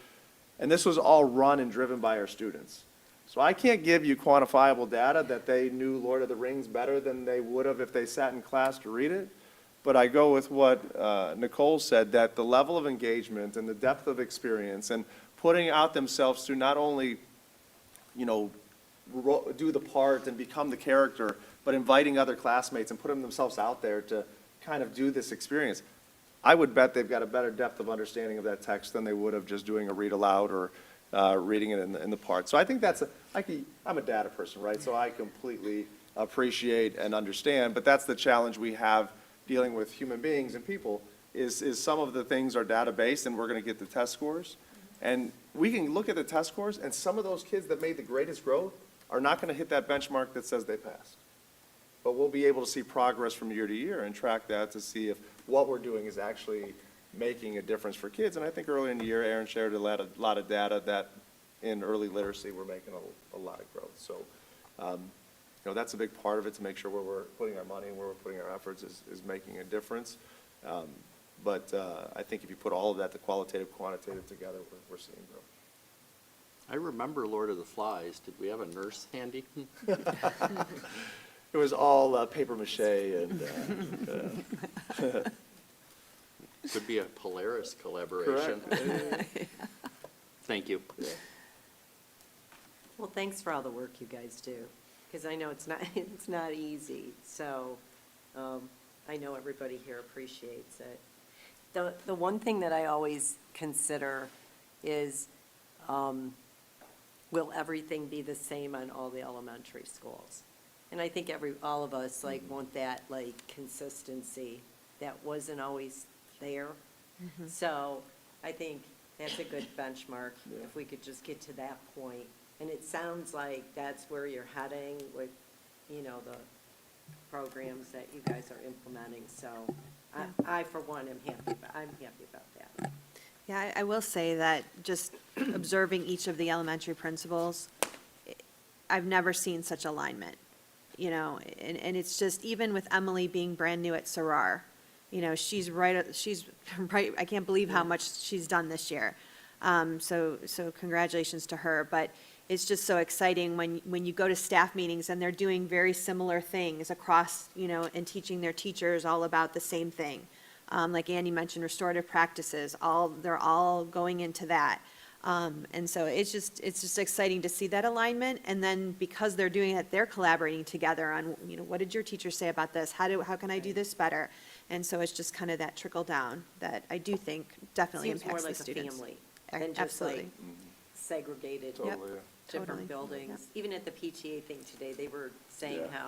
And this was all run and driven by our students. So I can't give you quantifiable data that they knew Lord of the Rings better than they would have if they sat in class to read it. But I go with what Nicole said, that the level of engagement and the depth of experience and putting out themselves to not only, do the part and become the character, but inviting other classmates and putting themselves out there to kind of do this experience. I would bet they've got a better depth of understanding of that text than they would have just doing a read aloud or reading it in the part. So I think I'm a data person, right? So I completely appreciate and understand, but that's the challenge we have dealing with human beings and people, is some of the things are data-based, and we're going to get the test scores. And we can look at the test scores, and some of those kids that made the greatest growth are not going to hit that benchmark that says they passed. But we'll be able to see progress from year to year and track that to see if what we're doing is actually making a difference for kids. And I think early in the year, Aaron shared a lot of data that in early literacy, we're making a lot of growth. So, that's a big part of it, to make sure where we're putting our money and where we're putting our efforts is making a difference. But I think if you put all of that, the qualitative, quantitative together, we're seeing growth. I remember Lord of the Flies. Did we have a nurse handy? It was all paper mache and. Could be a Polaris collaboration. Correct. Thank you. Well, thanks for all the work you guys do, because I know it's not easy. So I know everybody here appreciates it. The one thing that I always consider is, will everything be the same on all the elementary schools? And I think all of us want that consistency that wasn't always there. So I think that's a good benchmark, if we could just get to that point. And it sounds like that's where you're heading with, the programs that you guys are implementing. So I for one, am happy about that. Yeah, I will say that just observing each of the elementary principals, I've never seen such alignment, and it's just, even with Emily being brand new at Sarar, she's right, I can't believe how much she's done this year. So congratulations to her, but it's just so exciting when you go to staff meetings and they're doing very similar things across, and teaching their teachers all about the same thing. Like Andy mentioned, restorative practices, they're all going into that. And so it's just exciting to see that alignment. And then because they're doing it, they're collaborating together on, what did your teacher say about this? How can I do this better? And so it's just kind of that trickle down that I do think definitely impacts the students. Seems more like a family than just Absolutely. segregated Totally, yeah. different Totally. buildings. Even at the PTA thing today, they were saying Yeah.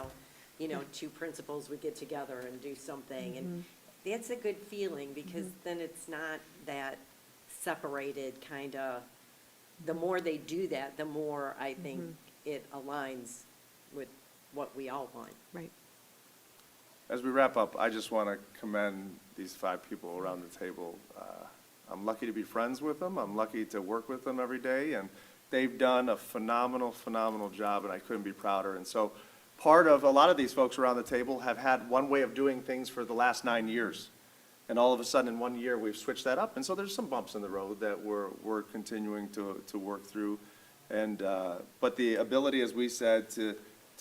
how, two principals would get together and do something. And that's a good feeling, because then it's not that separated kind of, the more they do that, the more I think it aligns with what we all want. Right. As we wrap up, I just want to commend these 5 people around the table. I'm lucky to be friends with them. I'm lucky to work with them every day, and they've done a phenomenal, phenomenal job, and I couldn't be prouder. And so part of a lot of these folks around the table have had one way of doing things for the last 9 years. And all of a sudden, in 1 year, we've switched that up. And so there's some bumps in the road that we're continuing to work through. And, but the ability, as we said, to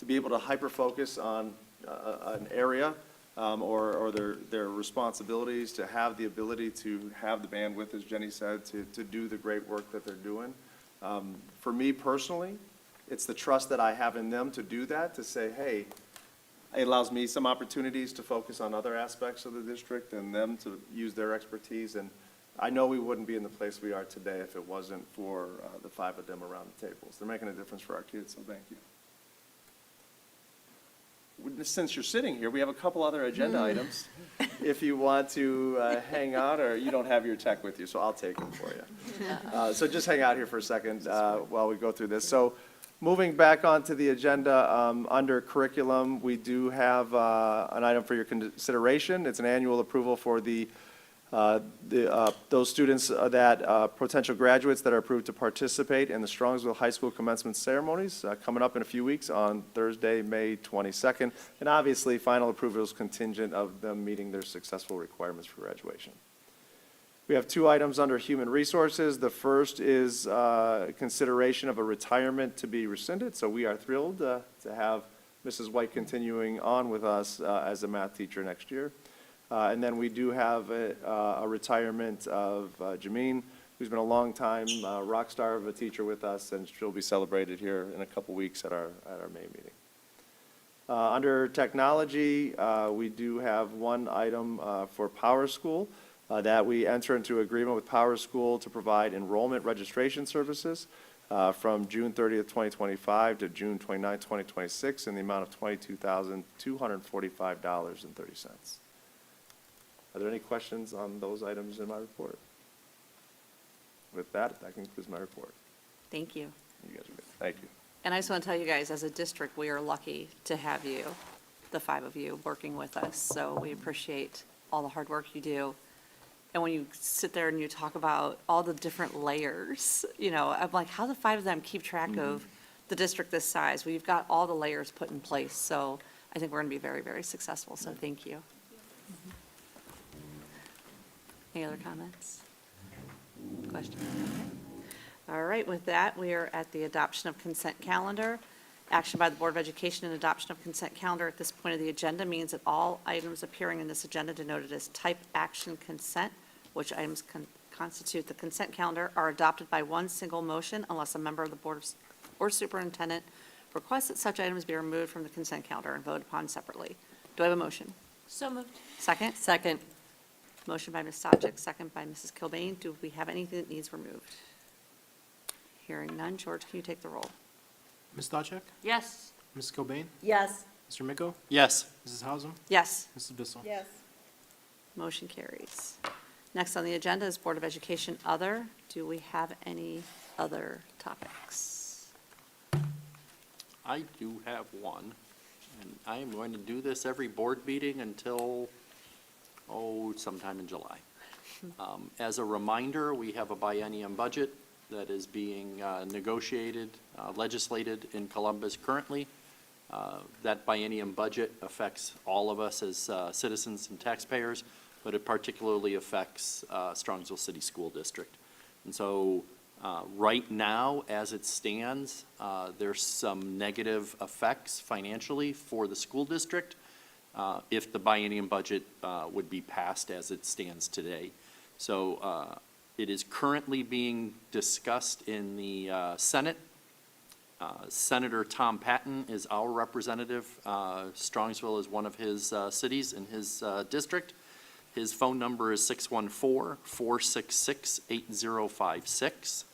be able to hyper-focus on an area or their responsibilities, to have the ability to have the bandwidth, as Jenny said, to do the great work that they're doing. For me personally, it's the trust that I have in them to do that, to say, hey, it allows me some opportunities to focus on other aspects of the district and them to use their expertise. And I know we wouldn't be in the place we are today if it wasn't for the 5 of them around the tables. They're making a difference for our kids, so thank you. Since you're sitting here, we have a couple other agenda items. If you want to hang out, or you don't have your tech with you, so I'll take them for you. So just hang out here for a second while we go through this. So moving back onto the agenda, under curriculum, we do have an item for your consideration. It's an annual approval for those students potential graduates that are approved to participate in the Strongsville High School commencement ceremonies coming up in a few weeks on Thursday, May 22nd. And obviously, final approval is contingent of them meeting their successful requirements for graduation. We have 2 items under human resources. The first is consideration of a retirement to be rescinded. So we are thrilled to have Mrs. White continuing on with us as a math teacher next year. And then we do have a retirement of Jameen, who's been a long time rock star of a teacher with us, and she'll be celebrated here in a couple weeks at our May meeting. Under technology, we do have 1 item for Power School, that we enter into agreement with Power School to provide enrollment registration services from June 30th, 2025 to June 29th, 2026 in the amount of $22,245.30. Are there any questions on those items in my report? With that concludes my report. Thank you. You guys are good. Thank you. And I just want to tell you guys, as a district, we are lucky to have you, the 5 of you, working with us. So we appreciate all the hard work you do. And when you sit there and you talk about all the different layers, I'm like, how do the 5 of them keep track of the district this size? We've got all the layers put in place. So I think we're going to be very, very successful. So thank you. Any other comments? Questions? Okay. All right, with that, we are at the adoption of consent calendar. Action by the Board of Education and adoption of consent calendar at this point of the agenda means that all items appearing in this agenda denoted as type action consent, which items constitute the consent calendar, are adopted by one single motion unless a member of the board or superintendent requests that such items be removed from the consent calendar and voted upon separately. Do I have a motion? So moved. Second? Second. Motion by Ms. Stachek, second by Mrs. Kilbane. Do we have anything that needs removed? Hearing none. George, can you take the roll? Ms. Stachek? Yes. Ms. Cobain? Yes. Mr. Miko? Yes. Mrs. Hausum? Yes. Mrs. Bissell? Yes. Motion carries. Next on the agenda is Board of Education Other. Do we have any other topics? I do have one, and I am going to do this every board meeting until, sometime in July. As a reminder, we have a biennium budget that is being negotiated, legislated in Columbus currently. That biennium budget affects all of us as citizens and taxpayers, but it particularly affects Strongsville City School District. And so right now, as it stands, there's some negative effects financially for the school district if the biennium budget would be passed as it stands today. So it is currently being discussed in the Senate. Senator Tom Patton is our representative. Strongsville is one of his cities in his district. His phone number is 614-466-8056.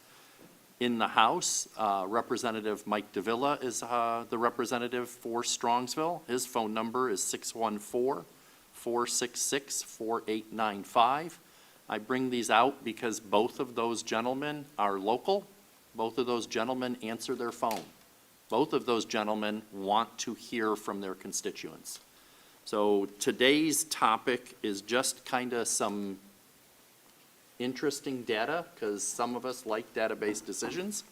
In the House, Representative Mike Davila is the representative for Strongsville. His phone number is 614-466-4895. I bring these out because both of those gentlemen are local. Both of those gentlemen answer their phone. Both of those gentlemen want to hear from their constituents. So today's topic is just kind of some interesting data, because some of us like database decisions.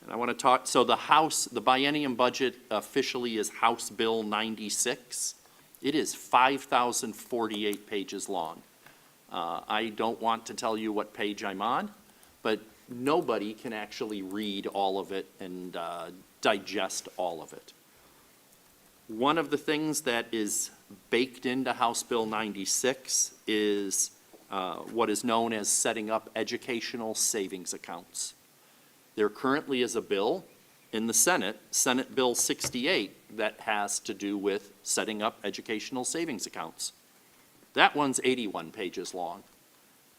And I want to talk, so the biennium budget officially is House Bill 96. It is 5,048 pages long. I don't want to tell you what page I'm on, but nobody can actually read all of it and digest all of it. One of the things that is baked into House Bill 96 is what is known as setting up educational savings accounts. There currently is a bill in the Senate, Senate Bill 68, that has to do with setting up educational savings accounts. That one's 81 pages long.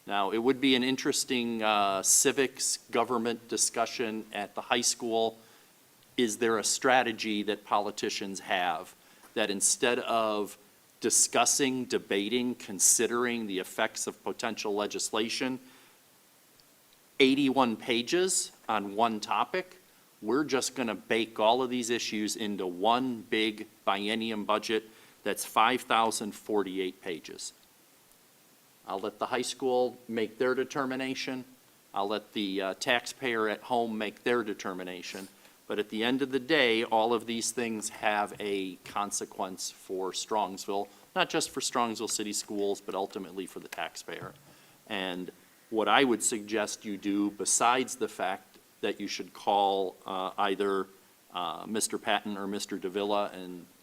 Now, it would be an interesting civics government discussion at the high school. Is there a strategy that politicians have that instead of discussing, debating, considering the effects of potential legislation, 81 pages on one topic, we're just going to bake all of these issues into one big biennium budget that's 5,048 pages. I'll let the high school make their determination. I'll let the taxpayer at home make their determination. But at the end of the day, all of these things have a consequence for Strongsville, not just for Strongsville City Schools, but ultimately for the taxpayer. And what I would suggest you do, besides the fact that you should call either Mr. Patton or Mr. Davila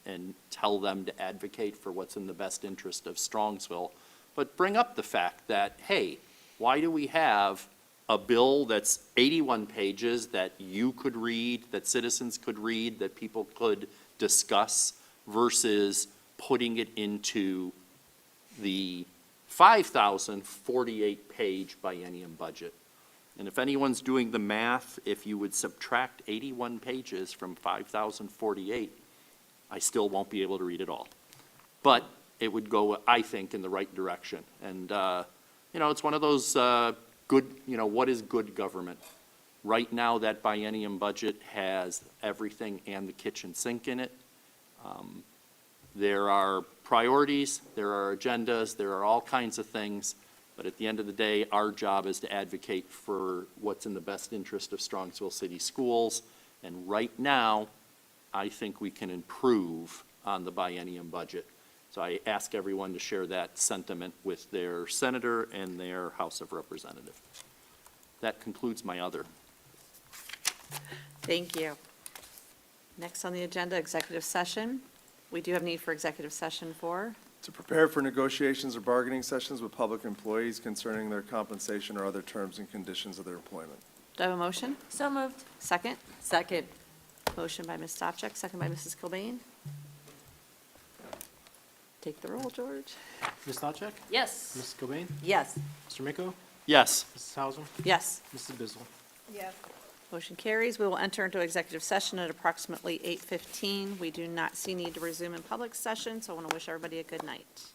and tell them to advocate for what's in the best interest of Strongsville, but bring up the fact that, hey, why do we have a bill that's 81 pages that you could read, that citizens could read, that people could discuss, versus putting it into the 5,048-page biennium budget? And if anyone's doing the math, if you would subtract 81 pages from 5,048, I still won't be able to read it all. But it would go, I think, in the right direction. And, it's one of those good, what is good government? Right now, that biennium budget has everything and the kitchen sink in it. There are priorities, there are agendas, there are all kinds of things. But at the end of the day, our job is to advocate for what's in the best interest of Strongsville City Schools. And right now, I think we can improve on the biennium budget. So I ask everyone to share that sentiment with their senator and their House of Representatives. That concludes my other. Thank you. Next on the agenda, executive session. We do have need for executive session for To prepare for negotiations or bargaining sessions with public employees concerning their compensation or other terms and conditions of their employment. Do I have a motion? So moved. Second? Second. Motion by Ms. Stavcek, second by Mrs. Cobain. Take the roll, George. Ms. Stavcek? Yes. Ms. Cobain? Yes. Mr. Miko? Yes. Mrs. Hauser? Yes. Mrs. Bizzle? Yes. Motion carries. We will enter into executive session at approximately 8:15. We do not see need to resume in public session, so I want to wish everybody a good night.